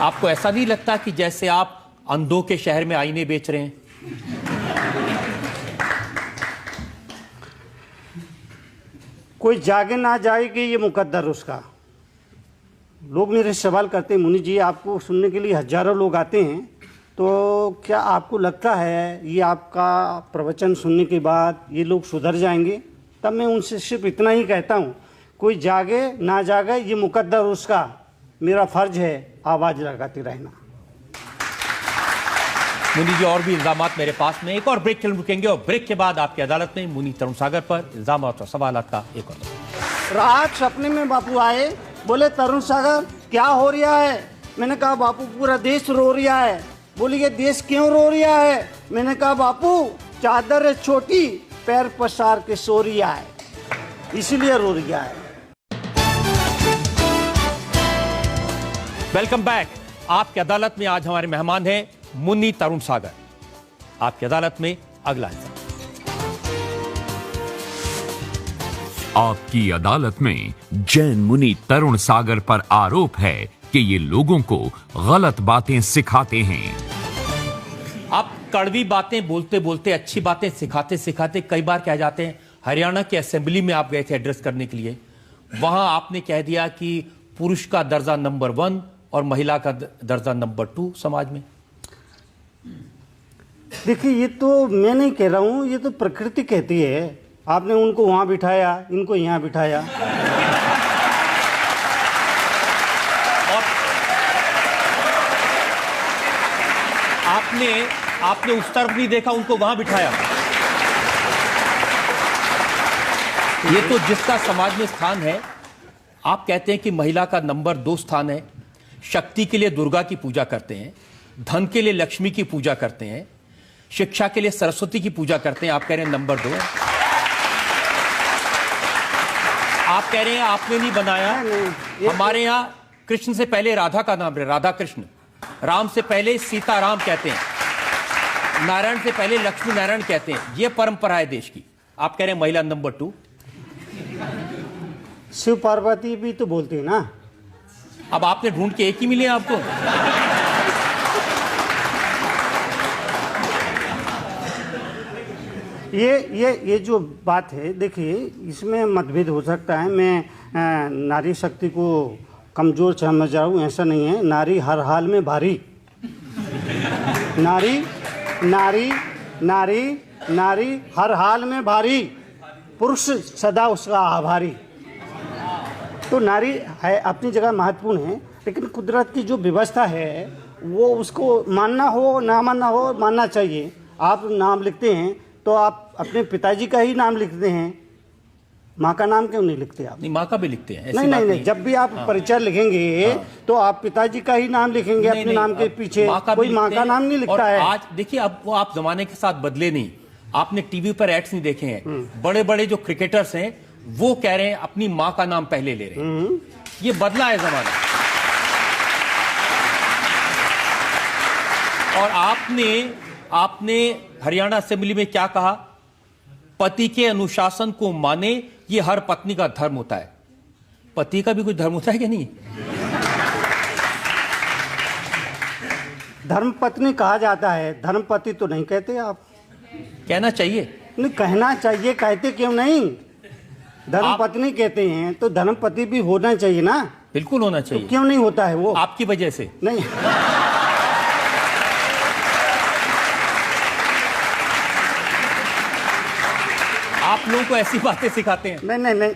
आपको ऐसा नहीं लगता कि जैसे आप अंधों के शहर में आईने बेच रहे हैं? कोई जागे ना जाएगी ये मुकद्दर उसका। लोग मेरे सवाल करते हैं, मुनि जी आपको सुनने के लिए हजारों लोग आते हैं, तो क्या आपको लगता है ये आपका प्रवचन सुनने के बाद ये लोग सुधर जाएंगे? तब मैं उनसे सिर्फ इतना ही कहता हूँ, कोई जागे ना जागे ये मुकद्दर उसका, मेरा फर्ज है आवाज़ लगाते रहना। मुनि जी और भी इल्जामात मेरे पास में, एक और ब्रेक के लिए रुकेंगे और ब्रेक के बाद आपकी अदालत में मुनि तरुण सागर पर इल्जामात और सवालात का एक और। रात सपने में बापू आए, बोले तरुण सागर क्या हो रहा है? मैंने कहा बापू पूरा देश रो रहा है। बोली ये देश क्यों रो रहा है? मैंने कहा बापू चादर है छोटी, पैर पसार के सो रहा है, इसीलिए रो रहा है। Welcome back. आपकी अदालत में आज हमारे मेहमान हैं मुनि तरुण सागर। आपकी अदालत में अगला इल्जाम। आपकी अदालत में जैन मुनि तरुण सागर पर आरोप है कि ये लोगों को गलत बातें सिखाते हैं। आप कड़वी बातें बोलते बोलते, अच्छी बातें सिखाते सिखाते कई बार कह जाते हैं। हरियाणा के असेंबली में आप गए थे एड्रेस करने के लिए, वहां आपने कह दिया कि पुरुष का दर्जा नंबर 1 और महिला का दर्जा नंबर 2 समाज में। देखिए ये तो मैं नहीं कह रहा हूँ, ये तो प्रकृति कहती है। आपने उनको वहां बिठाया, इनको यहाँ बिठाया। और आपने उस तरफ नहीं देखा, उनको वहां बिठाया। ये तो जिसका समाज में स्थान है। आप कहते हैं कि महिला का नंबर 2 स्थान है। शक्ति के लिए दुर्गा की पूजा करते हैं, धन के लिए लक्ष्मी की पूजा करते हैं, शिक्षा के लिए सरस्वती की पूजा करते हैं। आप कह रहे हैं नंबर 2। आप कह रहे हैं आपने नहीं बनाया। हमारे यहाँ कृष्ण से पहले राधा का नाम है, राधा कृष्ण। राम से पहले सीताराम कहते हैं, नारायण से पहले लक्ष्मी नारायण कहते हैं। यह परंपरा है देश की। आप कह रहे हैं महिला नंबर 2। शिव पार्वती भी तो बोलती है ना। अब आपने ढूंढ के एक ही मिले आपको। ये जो बात है, देखिए इसमें मतभेद हो सकता है। मैं नारी शक्ति को कमजोर समझ रहा हूँ, ऐसा नहीं है। नारी हर हाल में भारी। नारी नारी नारी नारी हर हाल में भारी, पुरुष सदा उसका आभारी। तो नारी है अपनी जगह महत्वपूर्ण है, लेकिन कुदरत की जो व्यवस्था है वो उसको मानना हो ना मानना हो, मानना चाहिए। आप नाम लिखते हैं तो आप अपने पिताजी का ही नाम लिखते हैं, माँ का नाम क्यों नहीं लिखते आप? नहीं, माँ का भी लिखते हैं, ऐसी नहीं बात नहीं नहीं, जब भी आप परिचय लिखेंगे तो आप पिताजी का ही नाम लिखेंगे नहीं, अपने नहीं, नाम के अब पीछे, का कोई भी माँ लिखते का हैं। नाम नहीं और लिखता है। आज देखिए, अब वो आप जमाने के साथ बदले नहीं। आपने टीवी पर एड्स नहीं देखे हैं, बड़े बड़े जो क्रिकेटर्स हैं वो कह रहे हैं अपनी माँ का नाम पहले ले रहे हैं। ये बदला है जमाना। और आपने हरियाणा असेंबली में क्या कहा? पति के अनुशासन को माने, ये हर पत्नी का धर्म होता है। पति का भी कुछ धर्म होता है कि नहीं? धर्मपत्नी कहा जाता है, धर्मपति तो नहीं कहते आप। कहना चाहिए। नहीं, कहना चाहिए, कहते क्यों नहीं? धर्मपत्नी कहते हैं तो धर्मपति भी होना चाहिए ना। बिल्कुल होना तो चाहिए। क्यों नहीं होता है वो? आपकी वजह से नहीं। आप लोगों को ऐसी बातें सिखाते हैं। नहीं नहीं नहीं,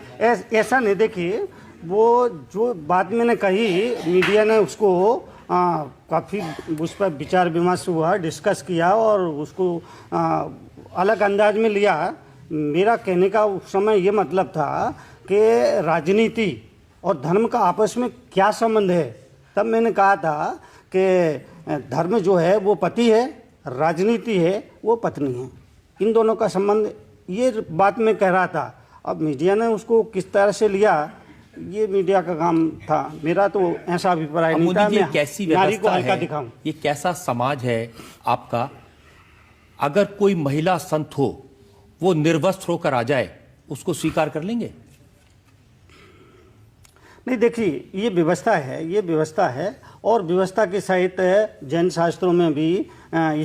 ऐसा नहीं। देखिए, वो जो बात मैंने कही, मीडिया ने उसको काफ़ी उस पर विचार विमर्श हुआ, डिस्कस किया और उसको अलग अंदाज में लिया। मेरा कहने का उस समय ये मतलब था कि राजनीति और धर्म का आपस में क्या संबंध है। तब मैंने कहा था कि धर्म जो है वो पति है, राजनीति है वो पत्नी है, इन दोनों का संबंध, ये बात मैं कह रहा था। अब मीडिया ने उसको किस तरह से लिया, ये मीडिया का काम था, मेरा तो ऐसा अभिप्राय नहीं था। ये कैसी नारी को व्यवस्था हल्का है, दिखाऊं। ये कैसा समाज है आपका? अगर कोई महिला संत हो, वो निर्वस्त्र होकर आ जाए, उसको स्वीकार कर लेंगे? नहीं, देखिए, ये व्यवस्था है, ये व्यवस्था है। और व्यवस्था के सहित जैन शास्त्रों में भी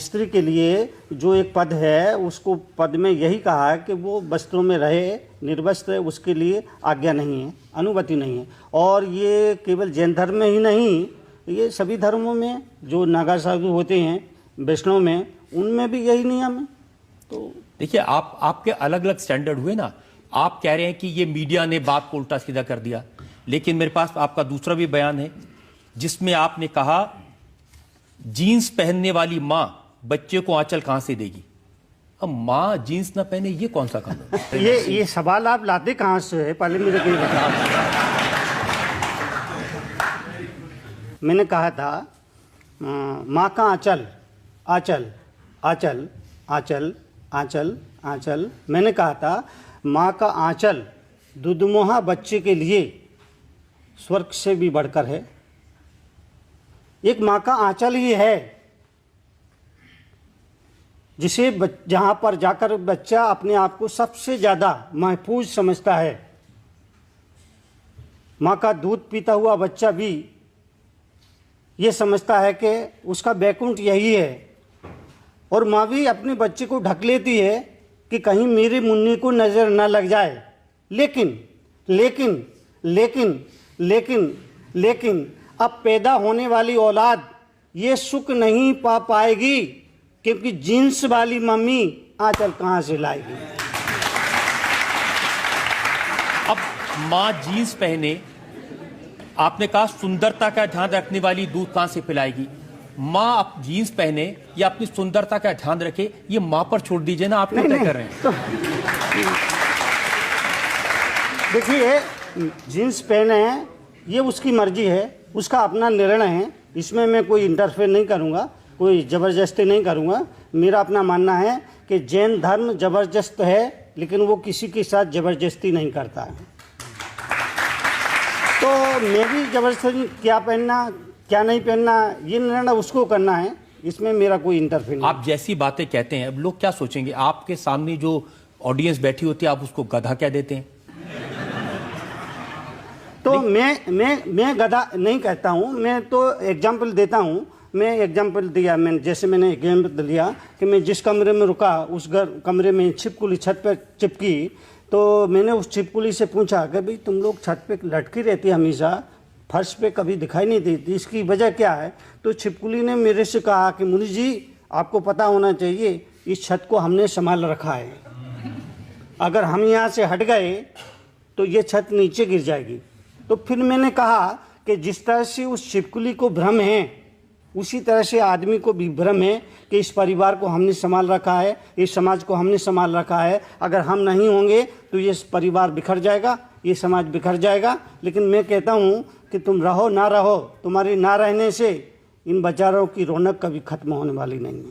स्त्री के लिए जो एक पद है, उसको पद में यही कहा है कि वो वस्त्रों में रहे, निर्वस्त्र, उसके लिए आज्ञा नहीं है, अनुमति नहीं है। और ये केवल जैन धर्म में ही नहीं, ये सभी धर्मों में, जो नागा साधु होते हैं वैष्णव में, उनमें भी यही नियम है। तो देखिए, आपके अलग अलग स्टैंडर्ड हुए ना। आप कह रहे हैं कि ये मीडिया ने बात को उल्टा सीधा कर दिया, लेकिन मेरे पास आपका दूसरा भी बयान है जिसमें आपने कहा जीन्स पहनने वाली मां बच्चे को आंचल कहां से देगी। अब मां जीन्स ना पहने, ये कौन सा काम है? ये सवाल आप लाते कहां से है, पहले मेरे को ये बताओ। मैंने कहा था माँ का आंचल, आंचल, आंचल, आंचल, आंचल, आंचल। मैंने कहा था माँ का आंचल दुधमुहा बच्चे के लिए स्वर्ग से भी बढ़कर है। एक माँ का आंचल ही है जिसे जहाँ पर जाकर बच्चा अपने आप को सबसे ज़्यादा महफूज समझता है। माँ का दूध पीता हुआ बच्चा भी ये समझता है कि उसका बैकुंठ यही है। और माँ भी अपने बच्चे को ढक लेती है कि कहीं मेरे मुन्नी को नज़र न लग जाए। लेकिन लेकिन लेकिन लेकिन लेकिन अब पैदा होने वाली औलाद ये सुख नहीं पा पाएगी, क्योंकि जीन्स वाली मम्मी आंचल कहाँ से लाएगी। अब मां जीन्स पहने, आपने कहा सुंदरता का ध्यान रखने वाली दूध कहां से पिलाएगी। मां अब जीन्स पहने या अपनी सुंदरता का ध्यान रखे, ये मां पर छोड़ दीजिए ना, आप क्यों तय कर रहे हैं? तो देखिए, जीन्स पहने हैं, ये उसकी मर्जी है, उसका अपना निर्णय है, इसमें मैं कोई इंटरफेयर नहीं करूँगा, कोई ज़बरदस्ती नहीं करूँगा। मेरा अपना मानना है कि जैन धर्म ज़बरदस्त है, लेकिन वो किसी के साथ ज़बरदस्ती नहीं करता है। तो मैं भी ज़बरदस्ती क्या पहनना क्या नहीं पहनना, ये निर्णय उसको करना है, इसमें मेरा कोई इंटरफेयर नहीं। आप जैसी बातें कहते हैं, अब लोग क्या सोचेंगे? आपके सामने जो ऑडियंस बैठी होती है, आप उसको गधा क्या देते हैं? तो मैं गधा नहीं कहता हूँ, मैं तो एग्जाम्पल देता हूँ। मैं एग्जाम्पल दिया, मैंने एग्जाम्पल दिया कि मैं जिस कमरे में रुका, उस कमरे में छिपकली छत पर चिपकी। तो मैंने उस छिपकली से पूछा कि भाई तुम लोग छत पे लटकी रहती है हमेशा, फर्श पे कभी दिखाई नहीं देती, इसकी वजह क्या है? तो छिपकली ने मेरे से कहा कि मुनि जी, आपको पता होना चाहिए इस छत को हमने संभाल रखा है। अगर हम यहाँ से हट गए तो ये छत नीचे गिर जाएगी। तो फिर मैंने कहा कि जिस तरह से उस छिपकली को भ्रम है, उसी तरह से आदमी को भी भ्रम है कि इस परिवार को हमने संभाल रखा है, इस समाज को हमने संभाल रखा है। अगर हम नहीं होंगे तो ये परिवार बिखर जाएगा, ये समाज बिखर जाएगा। लेकिन मैं कहता हूँ कि तुम रहो ना रहो, तुम्हारे ना रहने से इन बेचारों की रौनक कभी खत्म होने वाली नहीं है।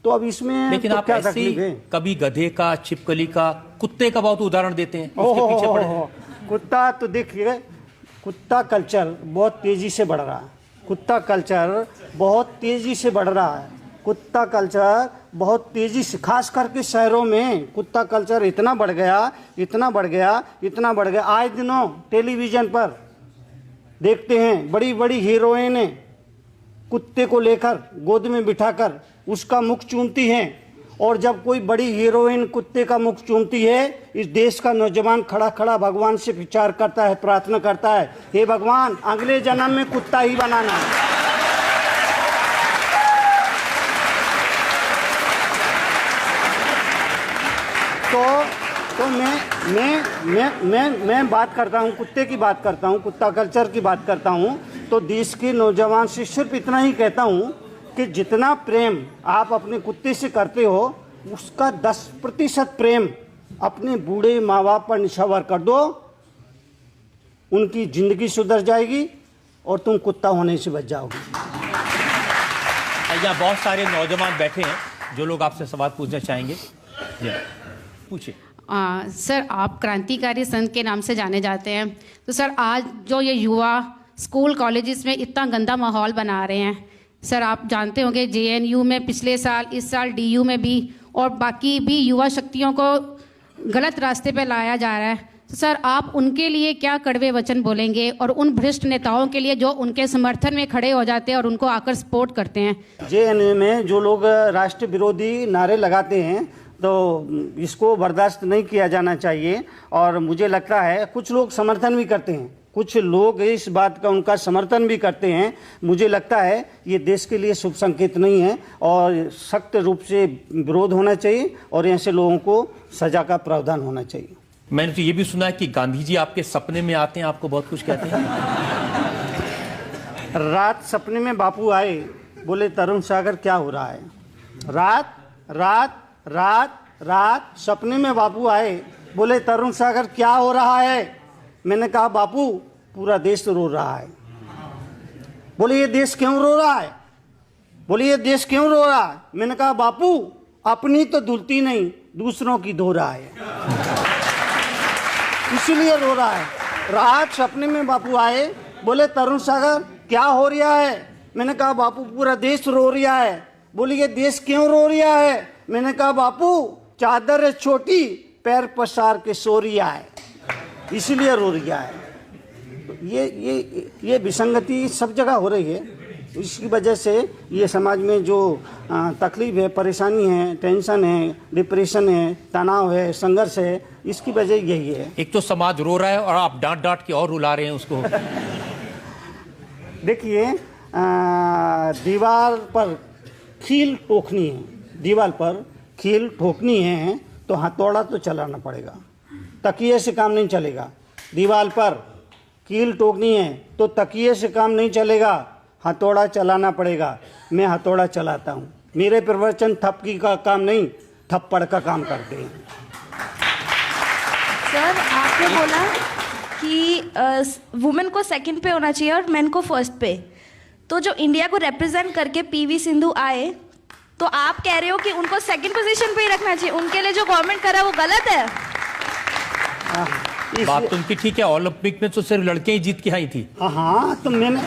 तो अब इसमें लेकिन तो आप क्या ऐसे तकलीफ है? कभी गधे का, छिपकली का, कुत्ते का बहुत उदाहरण देते हैं, उसके पीछे पड़े हैं। कुत्ता तो देखिए, कुत्ता कल्चर बहुत तेजी से बढ़ रहा है। कुत्ता कल्चर बहुत तेजी से बढ़ रहा है। कुत्ता कल्चर बहुत तेजी से, खास करके शहरों में कुत्ता कल्चर इतना बढ़ गया, इतना बढ़ गया, इतना बढ़ गया। आए दिनों टेलीविजन पर देखते हैं बड़ी बड़ी हीरोइनें कुत्ते को लेकर गोद में बिठाकर उसका मुख चूमती हैं। और जब कोई बड़ी हीरोइन कुत्ते का मुख चूमती है, इस देश का नौजवान खड़ा खड़ा भगवान से विचार करता है, प्रार्थना करता है, हे भगवान अगले जन्म में कुत्ता ही बनाना है। तो मैं बात करता हूँ, कुत्ते की बात करता हूँ, कुत्ता कल्चर की बात करता हूँ। तो देश के नौजवान से सिर्फ इतना ही कहता हूँ कि जितना प्रेम आप अपने कुत्ते से करते हो, उसका 10% प्रेम अपने बूढ़े माँ बाप पर निछावर कर दो, उनकी जिंदगी सुधर जाएगी और तुम कुत्ता होने से बच जाओगे। यहाँ बहुत सारे नौजवान बैठे हैं जो लोग आपसे सवाल पूछना चाहेंगे। पूछिए। सर, आप क्रांतिकारी संत के नाम से जाने जाते हैं, तो सर आज जो ये युवा स्कूल कॉलेजेस में इतना गंदा माहौल बना रहे हैं, सर आप जानते होंगे JNU में पिछले साल, इस साल DU में भी, और बाकी भी युवा शक्तियों को गलत रास्ते पे लाया जा रहा है। तो सर आप उनके लिए क्या कड़वे वचन बोलेंगे, और उन भ्रष्ट नेताओं के लिए जो उनके समर्थन में खड़े हो जाते हैं और उनको आकर सपोर्ट करते हैं? JNU में जो लोग राष्ट्र विरोधी नारे लगाते हैं, तो इसको बर्दाश्त नहीं किया जाना चाहिए। और मुझे लगता है कुछ लोग समर्थन भी करते हैं, कुछ लोग इस बात का उनका समर्थन भी करते हैं। मुझे लगता है ये देश के लिए शुभ संकेत नहीं है और सख्त रूप से विरोध होना चाहिए और ऐसे लोगों को सजा का प्रावधान होना चाहिए। मैंने तो ये भी सुना है कि गांधी जी आपके सपने में आते हैं, आपको बहुत कुछ कहते हैं। रात सपने में बापू आए, बोले तरुण सागर क्या हो रहा है। रात रात रात रात सपने में बापू आए, बोले तरुण सागर क्या हो रहा है। मैंने कहा बापू पूरा देश रो रहा है। बोले ये देश क्यों रो रहा है। बोले ये देश क्यों रो रहा है। मैंने कहा बापू अपनी तो धुलती नहीं, दूसरों की धो रहा है, इसीलिए रो रहा है। रात सपने में बापू आए, बोले तरुण सागर क्या हो रहा है। मैंने कहा बापू पूरा देश रो रहा है। बोले ये देश क्यों रो रहा है। मैंने कहा बापू चादर है छोटी, पैर पसार के सो रहा है, इसीलिए रो रहा है। तो ये विसंगति सब जगह हो रही है। इसकी वजह से ये समाज में जो तकलीफ है, परेशानी है, टेंशन है, डिप्रेशन है, तनाव है, संघर्ष है, इसकी वजह यही है। एक तो समाज रो रहा है और आप डांट डांट के और रुला रहे हैं उसको। देखिए दीवार पर कील ठोकनी है, दीवार पर कील ठोकनी है तो हथौड़ा तो चलाना पड़ेगा, तकिए से काम नहीं चलेगा। दीवार पर कील ठोकनी है तो तकिए से काम नहीं चलेगा, हथौड़ा चलाना पड़ेगा। मैं हथौड़ा चलाता हूँ। मेरे प्रवचन थपकी का काम नहीं, थप्पड़ का काम करते हैं। सर आपने बोला कि वुमेन को सेकंड पे होना चाहिए और मेन को फर्स्ट पे। तो जो इंडिया को रिप्रेजेंट करके PV सिंधु आए, तो आप कह रहे हो कि उनको सेकंड पोजीशन पे ही रखना चाहिए। उनके लिए जो गवर्नमेंट कर रहा है वो गलत है। बात तो उनकी ठीक है, ओलंपिक में तो सिर्फ लड़कियां ही जीत के आई थी। हाँ तो मैंने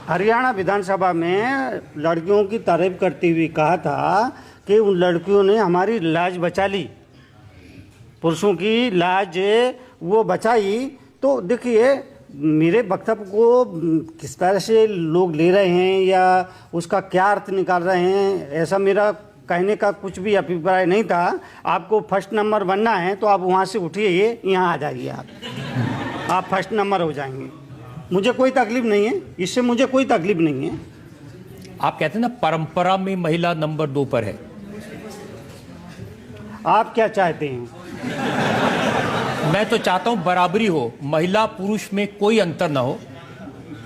हरियाणा विधानसभा में लड़कियों की तारीफ करते हुए कहा था कि उन लड़कियों ने हमारी लाज बचा ली, पुरुषों की लाज वो बचाई। तो देखिए मेरे वक्तव्य को किस तरह से लोग ले रहे हैं या उसका क्या अर्थ निकाल रहे हैं, ऐसा मेरा कहने का कुछ भी अभिप्राय नहीं था। आपको फर्स्ट नंबर बनना है तो आप वहाँ से उठिए, यहाँ आ जाइए, आप फर्स्ट नंबर हो जाएंगे। मुझे कोई तकलीफ नहीं है, इससे मुझे कोई तकलीफ नहीं है। आप कहते हैं ना परंपरा में महिला नंबर 2 पर है। आप क्या चाहते हैं? मैं तो चाहता हूं बराबरी हो, महिला पुरुष में कोई अंतर ना हो,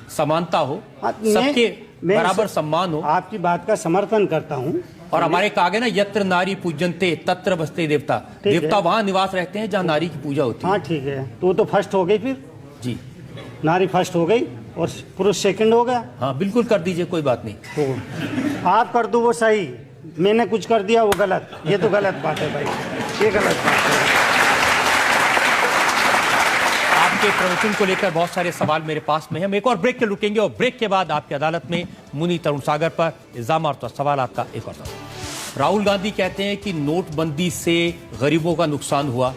समानता हो, सबके बराबर सम्मान हो। आपकी बात का समर्थन करता हूं। और हमारे कहा गया ना, यत्र नारी पूजनते तत्र बसते देवता। देवता वहां निवास रहते हैं जहां नारी की पूजा होती है। हाँ ठीक है, तो फर्स्ट हो गई फिर जी, नारी फर्स्ट हो गई और पुरुष सेकंड हो गया। हाँ बिल्कुल कर दीजिए, कोई बात नहीं। तो आप कर दो वो सही, मैंने कुछ कर दिया वो गलत। ये तो गलत बात है भाई, ये गलत बात है। आपके प्रवचन को लेकर बहुत सारे सवाल मेरे पास में हैं। हम एक और ब्रेक के रुकेंगे और ब्रेक के बाद आपकी अदालत में मुनि तरुण सागर पर इल्जाम और सवाल का एक और सवाल। राहुल गांधी कहते हैं कि नोटबंदी से गरीबों का नुकसान हुआ।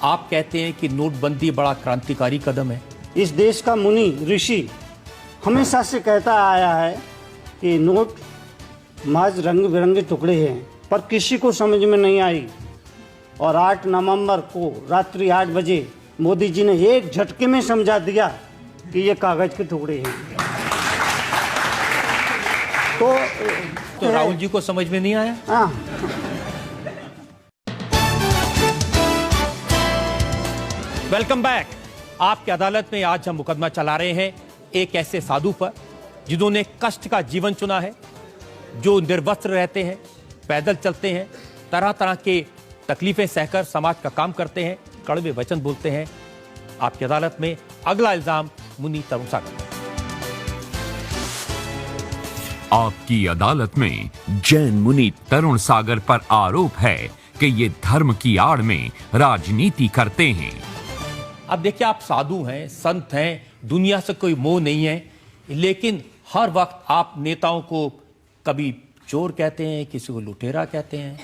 आप कहते हैं कि नोटबंदी बड़ा क्रांतिकारी कदम है। इस देश का मुनि ऋषि हमेशा से कहता आया है कि नोट महज रंग बिरंगे टुकड़े हैं, पर किसी को समझ में नहीं आई। और 8 नवंबर को रात्रि 8 बजे मोदी जी ने एक झटके में समझा दिया कि ये कागज के टुकड़े हैं। तो राहुल जी को समझ में नहीं आया। हाँ, वेलकम बैक। आपकी अदालत में आज हम मुकदमा चला रहे हैं एक ऐसे साधु पर जिन्होंने कष्ट का जीवन चुना है, जो निर्वस्त्र रहते हैं, पैदल चलते हैं, तरह तरह के तकलीफें सहकर समाज का काम करते हैं, कड़वे वचन बोलते हैं। आपकी अदालत में अगला इल्जाम मुनि तरुण सागर। आपकी अदालत में जैन मुनि तरुण सागर पर आरोप है कि ये धर्म की आड़ में राजनीति करते हैं। अब देखिए, आप साधु हैं, संत हैं, दुनिया से कोई मोह नहीं है, लेकिन हर वक्त आप नेताओं को कभी चोर कहते हैं, किसी को लुटेरा कहते हैं।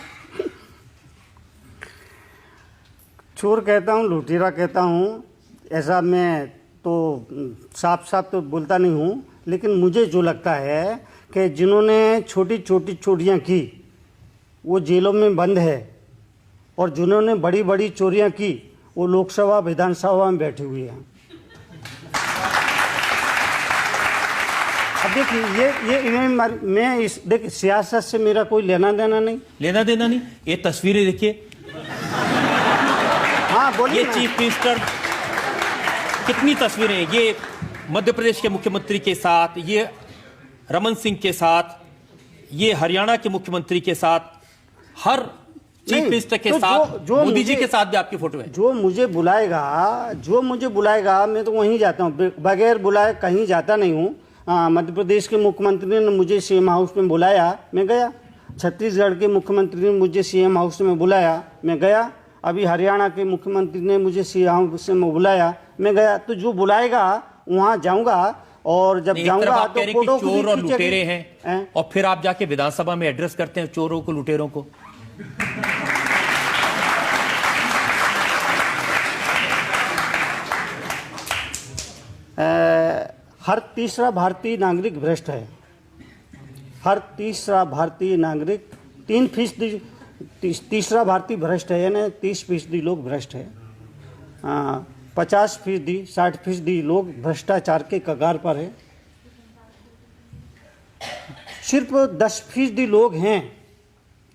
चोर कहता हूँ, लुटेरा कहता हूँ, ऐसा मैं तो साफ साफ तो बोलता नहीं हूँ, लेकिन मुझे जो लगता है कि जिन्होंने छोटी छोटी चोरियाँ की वो जेलों में बंद है, और जिन्होंने बड़ी बड़ी चोरियाँ की वो लोकसभा विधानसभा में बैठे हुए हैं। अब देखिए, मैं इस देखिए, सियासत से मेरा कोई लेना देना नहीं। ये तस्वीरें देखिए। हाँ बोलिए। ये चीफ मिनिस्टर, कितनी तस्वीरें हैं। ये मध्य प्रदेश के मुख्यमंत्री के साथ, ये रमन सिंह के साथ, ये हरियाणा के मुख्यमंत्री के साथ, हर चीफ मिनिस्टर के साथ, मोदी जी के साथ भी आपकी फोटो है। जो मुझे बुलाएगा मैं तो वहीं जाता हूँ, बगैर बुलाए कहीं जाता नहीं हूँ। मध्य प्रदेश के मुख्यमंत्री ने मुझे सीएम हाउस में बुलाया, मैं गया। छत्तीसगढ़ के मुख्यमंत्री ने मुझे सीएम हाउस में बुलाया, मैं गया। अभी हरियाणा के मुख्यमंत्री ने मुझे सीएम हाउस में बुलाया, मैं गया। तो जो बुलाएगा वहाँ जाऊँगा, और जब जाऊँगा तो फोटो चोर और लुटेरे हैं, और फिर आप जाके विधानसभा में एड्रेस करते हैं चोरों को, लुटेरों को। हर तीसरा भारतीय नागरिक भ्रष्ट है। हर तीसरा भारतीय नागरिक, 3% तीसरा भारतीय भ्रष्ट है, यानी 30% लोग भ्रष्ट है। 50%, 60% लोग भ्रष्टाचार के कगार पर है। सिर्फ 10% लोग हैं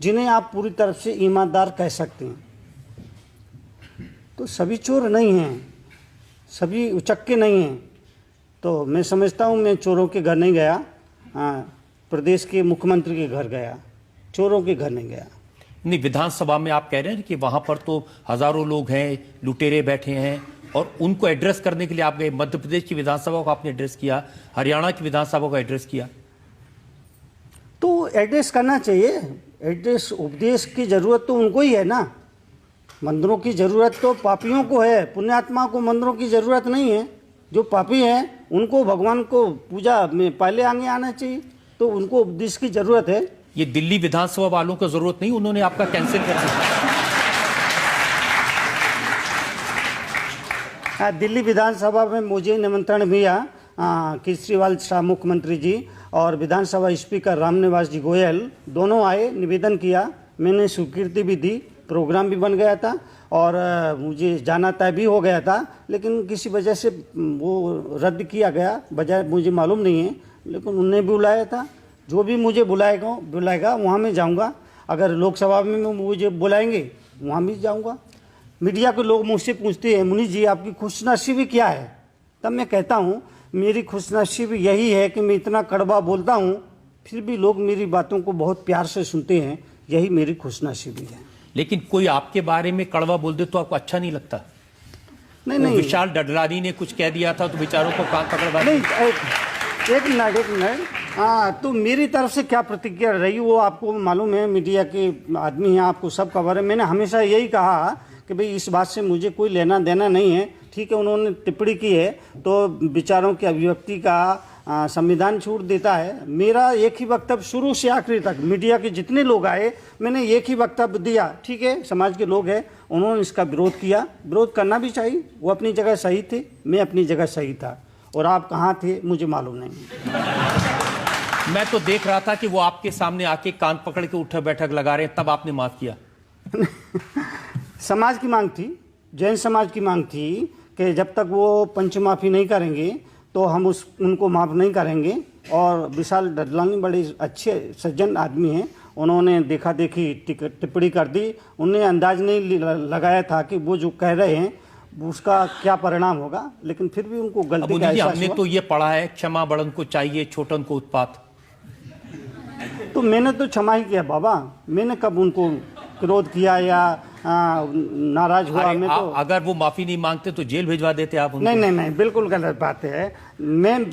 जिन्हें आप पूरी तरफ से ईमानदार कह सकते हैं। तो सभी चोर नहीं हैं, सभी उचक्के नहीं हैं। तो मैं समझता हूँ, मैं चोरों के घर नहीं गया, प्रदेश के मुख्यमंत्री के घर गया, चोरों के घर नहीं गया। नहीं, विधानसभा में आप कह रहे हैं कि वहां पर तो हजारों लोग हैं, लुटेरे बैठे हैं, और उनको एड्रेस करने के लिए आप गए। मध्य प्रदेश की विधानसभा को आपने एड्रेस किया, हरियाणा की विधानसभा को एड्रेस किया। तो एड्रेस करना चाहिए। एड्रेस, उपदेश की जरूरत तो उनको ही है ना। मंदिरों की जरूरत तो पापियों को है, पुण्यात्मा को मंदिरों की जरूरत नहीं है। जो पापी हैं उनको भगवान को पूजा में पहले आगे आना चाहिए, तो उनको उपदेश की जरूरत है। ये दिल्ली विधानसभा वालों को जरूरत नहीं, उन्होंने आपका कैंसिल कर दिया। दिल्ली विधानसभा में मुझे निमंत्रण मिला, केजरीवाल साहब मुख्यमंत्री जी और विधानसभा स्पीकर रामनिवास जी गोयल दोनों आए, निवेदन किया, मैंने स्वीकृति भी दी। प्रोग्राम भी बन गया था और मुझे जाना तय भी हो गया था, लेकिन किसी वजह से वो रद्द किया गया, वजह मुझे मालूम नहीं है, लेकिन उनने भी बुलाया था। जो भी मुझे बुलाएगा वहाँ मैं जाऊँगा। अगर लोकसभा में मुझे बुलाएंगे वहाँ भी जाऊँगा। मीडिया के लोग मुझसे पूछते हैं, मुनीष जी आपकी खुशनसीबी क्या है? तब मैं कहता हूँ मेरी खुशनसीबी यही है कि मैं इतना कड़वा बोलता हूँ, फिर भी लोग मेरी बातों को बहुत प्यार से सुनते हैं, यही मेरी खुशनसीबी है। लेकिन कोई आपके बारे में कड़वा बोल दे तो आपको अच्छा नहीं लगता? नहीं, विशाल डडलानी ने कुछ कह दिया था तो बेचारों को कान पकड़वा नहीं। एक मिनट, हाँ, तो मेरी तरफ से क्या प्रतिक्रिया रही वो आपको मालूम है, मीडिया के आदमी हैं, आपको सब खबर है। मैंने हमेशा यही कहा कि भाई इस बात से मुझे कोई लेना देना नहीं है। ठीक है, उन्होंने टिप्पणी की है तो विचारों की अभिव्यक्ति का संविधान छूट देता है। मेरा एक ही वक्तव्य शुरू से आखिरी तक, मीडिया के जितने लोग आए मैंने एक ही वक्तव्य दिया। ठीक है, समाज के लोग हैं, उन्होंने इसका विरोध किया, विरोध करना भी चाहिए, वो अपनी जगह सही थे, मैं अपनी जगह सही था, और आप कहाँ थे मुझे मालूम नहीं। मैं तो देख रहा था कि वो आपके सामने आके कान पकड़ के उठक बैठक लगा रहे हैं, तब आपने माफ किया। समाज की मांग थी, जैन समाज की मांग थी कि जब तक वो पंचमाफी नहीं करेंगे तो हम उनको माफ़ नहीं करेंगे। और विशाल डडलानी बड़े अच्छे सज्जन आदमी हैं, उन्होंने देखा देखी टिप्पणी कर दी। उन्हें अंदाज नहीं लगाया था कि वो जो कह रहे हैं उसका क्या परिणाम होगा, लेकिन फिर भी उनको गलती का एहसास हमने तो ये पढ़ा है, क्षमा बड़न को चाहिए छोटन को उत्पात। तो मैंने तो क्षमा ही किया बाबा, मैंने कब उनको विरोध किया या नाराज हुआ? मैं तो अगर वो माफी नहीं मांगते तो जेल भिजवा देते आप उनको। नहीं, बिल्कुल गलत बात है। मैं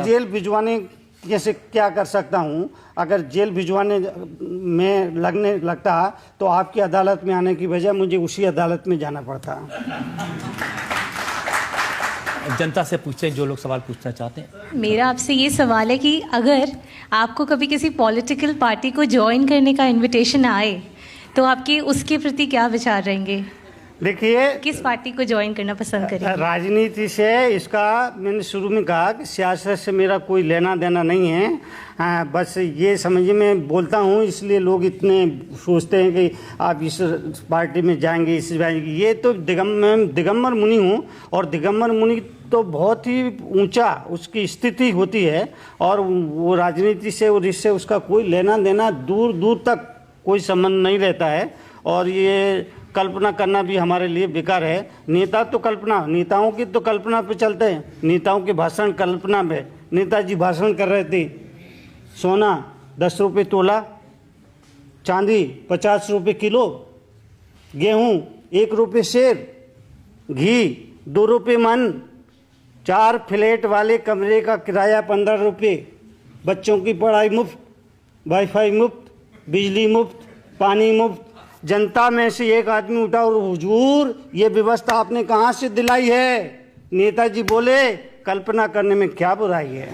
जेल भिजवाने जैसे क्या कर सकता हूँ? अगर जेल भिजवाने में लगता तो आपकी अदालत में आने की बजाय मुझे उसी अदालत में जाना पड़ता। जनता से पूछते हैं जो लोग सवाल पूछना चाहते हैं। मेरा आपसे ये सवाल है कि अगर आपको कभी किसी पॉलिटिकल पार्टी को ज्वाइन करने का इनविटेशन आए तो आपके उसके प्रति क्या विचार रहेंगे? देखिए, किस पार्टी को ज्वाइन करना पसंद करेंगे? राजनीति से इसका मैंने शुरू में कहा कि सियासत से मेरा कोई लेना देना नहीं है। बस ये समझिए मैं बोलता हूँ इसलिए लोग इतने सोचते हैं कि आप इस पार्टी में जाएंगे, इस जाएंगे। ये तो दिगंबर मुनि हूँ, और दिगंबर मुनि तो बहुत ही ऊंचा उसकी स्थिति होती है, और वो राजनीति से और इससे उसका कोई लेना देना दूर दूर तक कोई संबंध नहीं रहता है। और ये कल्पना करना भी हमारे लिए बेकार है। नेता तो कल्पना, नेताओं की तो कल्पना पे चलते हैं, नेताओं के भाषण कल्पना पे। नेताजी भाषण कर रहे थे, सोना 10 रुपये तोला, चांदी 50 रुपये किलो, गेहूं 1 रुपये शेर, घी 2 रुपये मन, 4 फ्लैट वाले कमरे का किराया 15 रुपये, बच्चों की पढ़ाई मुफ्त, वाईफाई मुफ्त, बिजली मुफ्त, पानी मुफ्त। जनता में से एक आदमी उठा और हुजूर ये व्यवस्था आपने कहाँ से दिलाई है? नेताजी बोले कल्पना करने में क्या बुराई है।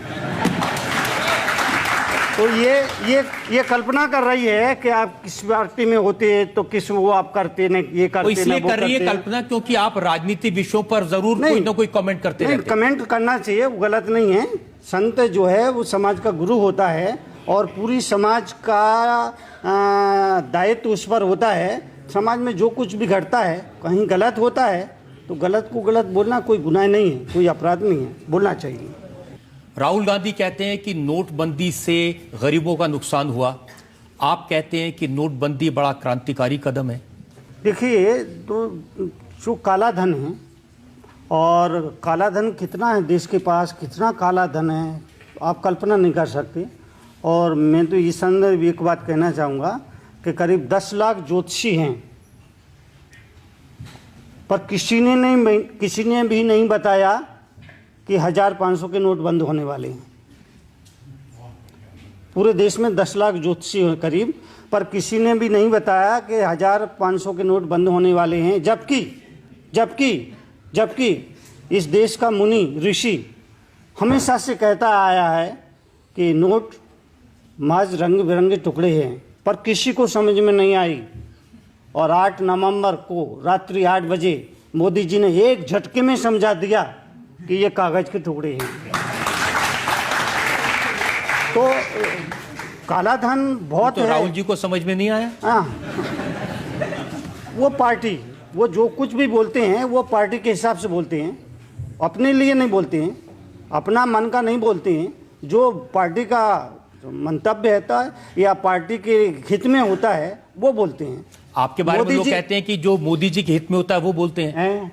तो ये कल्पना कर रही है कि आप किस पार्टी में होते तो किस वो आप करते नहीं, ये करते नहीं, इसलिए कर रही है कल्पना क्योंकि आप राजनीति विषयों पर जरूर कोई ना कोई कमेंट करते हैं। कमेंट करना चाहिए, वो गलत नहीं है। संत जो है वो समाज का गुरु होता है और पूरी समाज का दायित्व उस पर होता है। समाज में जो कुछ भी घटता है, कहीं गलत होता है तो गलत को गलत बोलना कोई गुनाह नहीं है, कोई अपराध नहीं है, बोलना चाहिए। राहुल गांधी कहते हैं कि नोटबंदी से गरीबों का नुकसान हुआ, आप कहते हैं कि नोटबंदी बड़ा क्रांतिकारी कदम है। देखिए, तो जो काला धन है, और काला धन कितना है देश के पास, कितना काला धन है आप कल्पना नहीं कर सकते। और मैं तो इस संदर्भ एक बात कहना चाहूँगा कि करीब 10 लाख ज्योतिषी हैं, पर किसी ने भी नहीं बताया कि 1500 के नोट बंद होने वाले हैं। पूरे देश में 10 लाख ज्योतिषी हैं करीब, पर किसी ने भी नहीं बताया कि 1500 के नोट बंद होने वाले हैं। जबकि इस देश का मुनि ऋषि हमेशा से कहता आया है कि नोट महज रंग बिरंगे टुकड़े हैं, पर किसी को समझ में नहीं आई। और 8 नवंबर को रात्रि 8 बजे मोदी जी ने एक झटके में समझा दिया कि ये कागज के टुकड़े हैं। तो काला धन बहुत तो है। राहुल जी को समझ में नहीं आया? हाँ, वो पार्टी, वो जो कुछ भी बोलते हैं वो पार्टी के हिसाब से बोलते हैं, अपने लिए नहीं बोलते हैं, अपना मन का नहीं बोलते हैं। जो पार्टी का मंतव्य होता है या पार्टी के हित में होता है वो बोलते हैं। आपके बारे में लोग कहते हैं कि जो मोदी जी के हित में होता है वो बोलते हैं।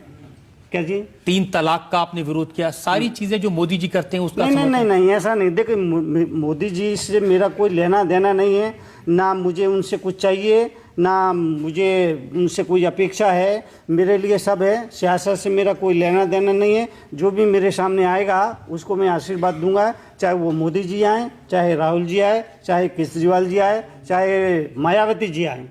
क्या जी? 3 तलाक का आपने विरोध किया, सारी चीजें जो मोदी जी करते हैं उसका नहीं, ऐसा नहीं। देखिए, मोदी जी से मेरा कोई लेना देना नहीं है, ना मुझे उनसे कुछ चाहिए, ना मुझे उनसे कोई अपेक्षा है। मेरे लिए सब है, सियासत से मेरा कोई लेना देना नहीं है। जो भी मेरे सामने आएगा उसको मैं आशीर्वाद दूंगा, चाहे वो मोदी जी आए, चाहे राहुल जी आए, चाहे केजरीवाल जी आए, चाहे मायावती जी आए,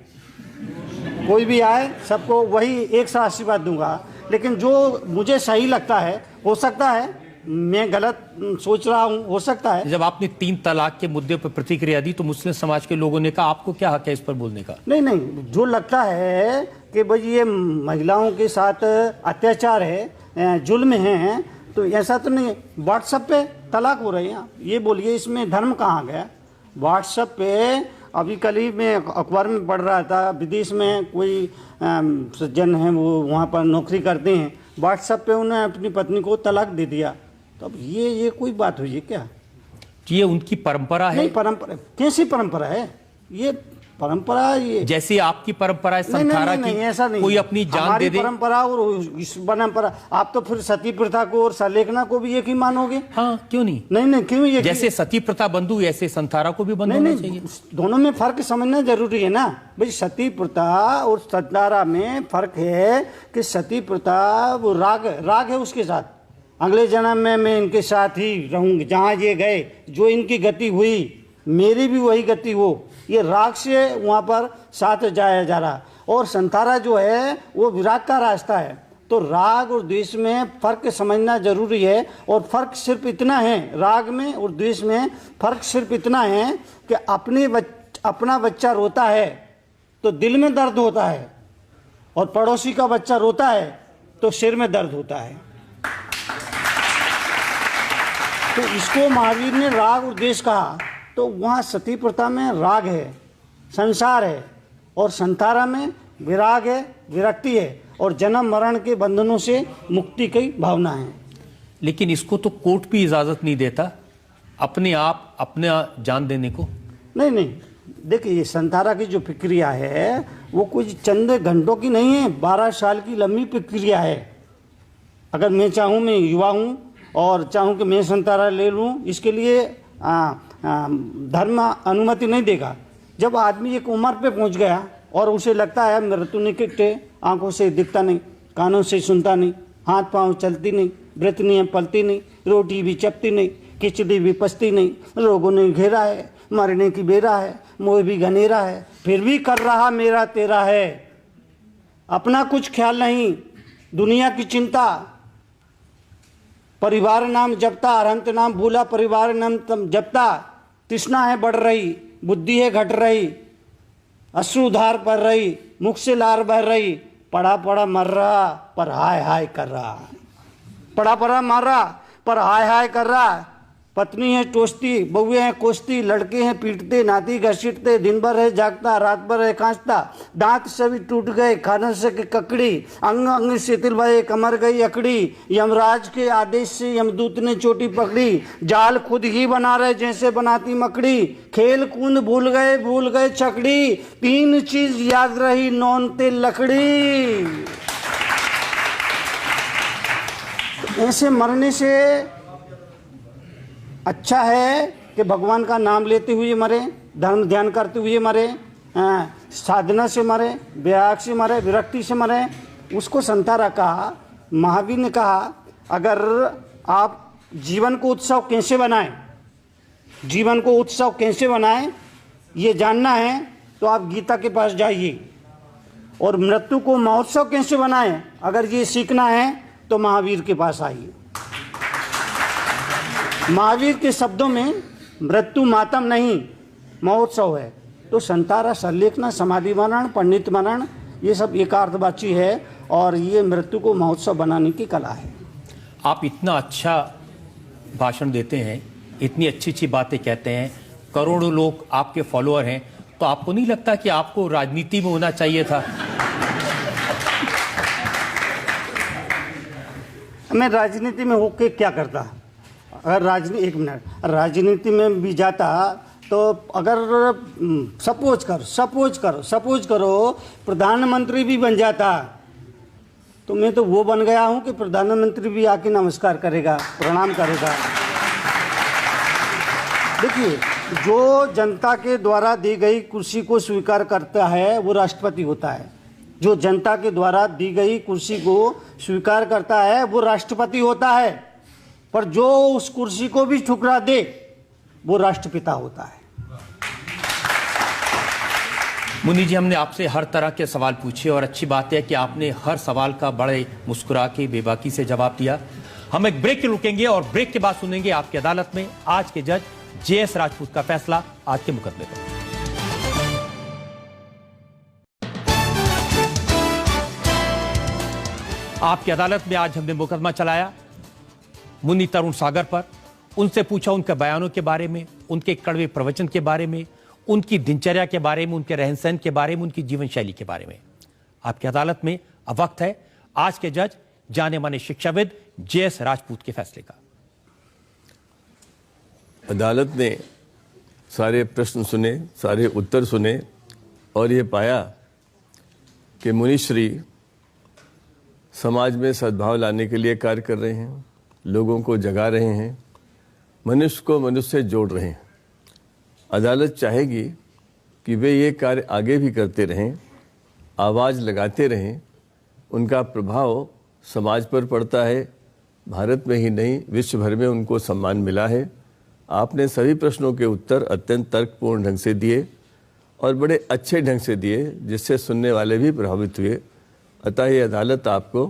कोई भी आए, सबको वही एक सा आशीर्वाद दूंगा। लेकिन जो मुझे सही लगता है, हो सकता है मैं गलत सोच रहा हूँ, हो सकता है। जब आपने 3 तलाक के मुद्दे पर प्रतिक्रिया दी तो मुस्लिम समाज के लोगों ने कहा आपको क्या हक है इस पर बोलने का? नहीं, जो लगता है कि भाई ये महिलाओं के साथ अत्याचार है, जुल्म है, तो ऐसा तो नहीं। व्हाट्सएप पे तलाक हो रही है, ये बोलिए इसमें धर्म कहाँ गया? व्हाट्सएप पे अभी कल ही मैं अखबार में पढ़ रहा था, विदेश में कोई सज्जन हैं, वो वहाँ पर नौकरी करते हैं, व्हाट्सएप पे उन्होंने अपनी पत्नी को तलाक दे दिया। तो अब ये कोई बात हुई है क्या? ये उनकी परंपरा है? नहीं, परंपरा कैसी परंपरा है? ये परंपरा, ये जैसी आपकी परंपरा है संथारा की, ऐसा नहीं, कोई अपनी जान दे दे। परंपरा और इस परंपरा, आप तो फिर सती प्रथा को और सलेखना को भी एक ही मानोगे? हाँ, क्यों नहीं? नहीं, क्यों? ये जैसे सती प्रथा बंद हुई ऐसे संथारा को भी बंद होना चाहिए। दोनों में फर्क समझना जरूरी है ना भाई। सती प्रथा और संथारा में फर्क है कि सती प्रथा वो राग है, उसके साथ अगले जन्म में मैं इनके साथ ही रहूंगी, जहाँ ये गए, जो इनकी गति हुई मेरी भी वही गति हो, ये राग से वहाँ पर साथ जाया जा रहा। और संथारा जो है वो विराग का रास्ता है। तो राग और द्वेष में फर्क समझना जरूरी है। और फर्क सिर्फ इतना है, राग में और द्वेष में फर्क सिर्फ इतना है कि अपना बच्चा रोता है तो दिल में दर्द होता है, और पड़ोसी का बच्चा रोता है तो सिर में दर्द होता है। तो इसको महावीर ने राग और द्वेष कहा। तो वहाँ सती प्रथा में राग है, संसार है, और संथारा में विराग है, विरक्ति है, और जन्म मरण के बंधनों से मुक्ति की भावना है। लेकिन इसको तो कोर्ट भी इजाजत नहीं देता अपने आप अपना जान देने को। नहीं, देखिए, ये संथारा की जो प्रक्रिया है वो कुछ चंद घंटों की नहीं है, 12 साल की लंबी प्रक्रिया है। अगर मैं चाहूँ, मैं युवा हूँ और चाहूँ कि मैं संथारा ले लूँ, इसके लिए धर्म अनुमति नहीं देगा। जब आदमी एक उम्र पे पहुंच गया और उसे लगता है मृत्यु निकट है, आंखों से दिखता नहीं, कानों से सुनता नहीं, हाथ पांव चलती नहीं, व्रत नियम पलती नहीं, रोटी भी चपती नहीं, खिचड़ी भी पचती नहीं, लोगों ने घेरा है, मरने की बेरा है, मोह भी घनेरा है, फिर भी कर रहा मेरा तेरा है। अपना कुछ ख्याल नहीं, दुनिया की चिंता, परिवार नाम जपता, अरहंत नाम भूला, परिवार नाम जपता, तृष्णा है बढ़ रही, बुद्धि है घट रही, अश्रु धार पड़ रही, मुख से लार बह रही, पड़ा मर रहा पर हाय हाय कर रहा, पड़ा मर रहा पर हाय हाय कर रहा। पत्नी है टोसती, बहुएं हैं कोसती, लड़के हैं पीटते, नाती घसीटते, दिन भर है जागता, रात भर है कांचता, दांत सभी टूट गए, खाने से ककड़ी, अंग अंग शिथिल भये, कमर गई अकड़ी, यमराज के आदेश से यमदूत ने चोटी पकड़ी, जाल खुद ही बना रहे जैसे बनाती मकड़ी, खेल कूद भूल गए छकड़ी, 3 चीज याद रही, नौन तेल लकड़ी। ऐसे मरने से अच्छा है कि भगवान का नाम लेते हुए मरे, धर्म ध्यान करते हुए मरे, साधना से मरे, व्याग से मरे, विरक्ति से मरे। उसको संथारा कहा। महावीर ने कहा अगर आप जीवन को उत्सव कैसे बनाएं, जीवन को उत्सव कैसे बनाएं ये जानना है तो आप गीता के पास जाइए, और मृत्यु को महोत्सव कैसे बनाएं अगर ये सीखना है तो महावीर के पास आइए। महावीर के शब्दों में मृत्यु मातम नहीं महोत्सव है। तो संथारा, सल्लेखना, समाधि मरण, पंडित मरण, ये सब एकार्थवाची है, और ये मृत्यु को महोत्सव बनाने की कला है। आप इतना अच्छा भाषण देते हैं, इतनी अच्छी अच्छी बातें कहते हैं, करोड़ों लोग आपके फॉलोअर हैं, तो आपको नहीं लगता कि आपको राजनीति में होना चाहिए था? मैं राजनीति में होके क्या करता? अगर एक मिनट राजनीति में भी जाता तो अगर सपोज करो प्रधानमंत्री भी बन जाता, तो मैं तो वो बन गया हूं कि प्रधानमंत्री भी आके नमस्कार करेगा, प्रणाम करेगा। देखिए, जो जनता के द्वारा दी गई कुर्सी को स्वीकार करता है वो राष्ट्रपति होता है। जो जनता के द्वारा दी गई कुर्सी को स्वीकार करता है वो राष्ट्रपति होता है, पर जो उस कुर्सी को भी ठुकरा दे वो राष्ट्रपिता होता है। मुन्नी जी, हमने आपसे हर तरह के सवाल पूछे और अच्छी बात है कि आपने हर सवाल का बड़े मुस्कुरा के बेबाकी से जवाब दिया। हम एक ब्रेक के रुकेंगे और ब्रेक के बाद सुनेंगे आपकी अदालत में आज के जज JS राजपूत का फैसला आज के मुकदमे पर। आपकी अदालत में आज हमने मुकदमा चलाया मुन्नी तरुण सागर पर। उनसे पूछा उनके बयानों के बारे में, उनके कड़वे प्रवचन के बारे में, उनकी दिनचर्या के बारे में, उनके रहन सहन के बारे में, उनकी जीवन शैली के बारे में। आपकी अदालत में अब वक्त है आज के जज जाने माने शिक्षाविद JS राजपूत के फैसले का। अदालत ने सारे प्रश्न सुने, सारे उत्तर सुने और ये पाया कि मुनिश्री समाज में सद्भाव लाने के लिए कार्य कर रहे हैं, लोगों को जगा रहे हैं, मनुष्य को मनुष्य से जोड़ रहे हैं। अदालत चाहेगी कि वे ये कार्य आगे भी करते रहें, आवाज़ लगाते रहें। उनका प्रभाव समाज पर पड़ता है, भारत में ही नहीं विश्व भर में उनको सम्मान मिला है। आपने सभी प्रश्नों के उत्तर अत्यंत तर्कपूर्ण ढंग से दिए और बड़े अच्छे ढंग से दिए, जिससे सुनने वाले भी प्रभावित हुए। अतः ये अदालत आपको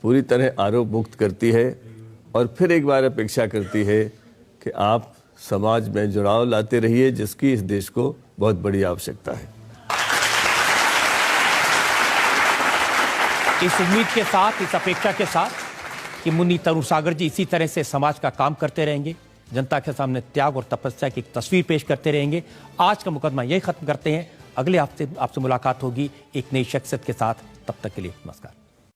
पूरी तरह आरोप मुक्त करती है और फिर एक बार अपेक्षा करती है कि आप समाज में जुड़ाव लाते रहिए, जिसकी इस देश को बहुत बड़ी आवश्यकता है। इस उम्मीद के साथ, इस अपेक्षा के साथ कि मुन्नी तरुण सागर जी इसी तरह से समाज का काम करते रहेंगे, जनता के सामने त्याग और तपस्या की एक तस्वीर पेश करते रहेंगे। आज का मुकदमा यही खत्म करते हैं। अगले हफ्ते आपसे मुलाकात होगी एक नई शख्सियत के साथ। तब तक के लिए नमस्कार।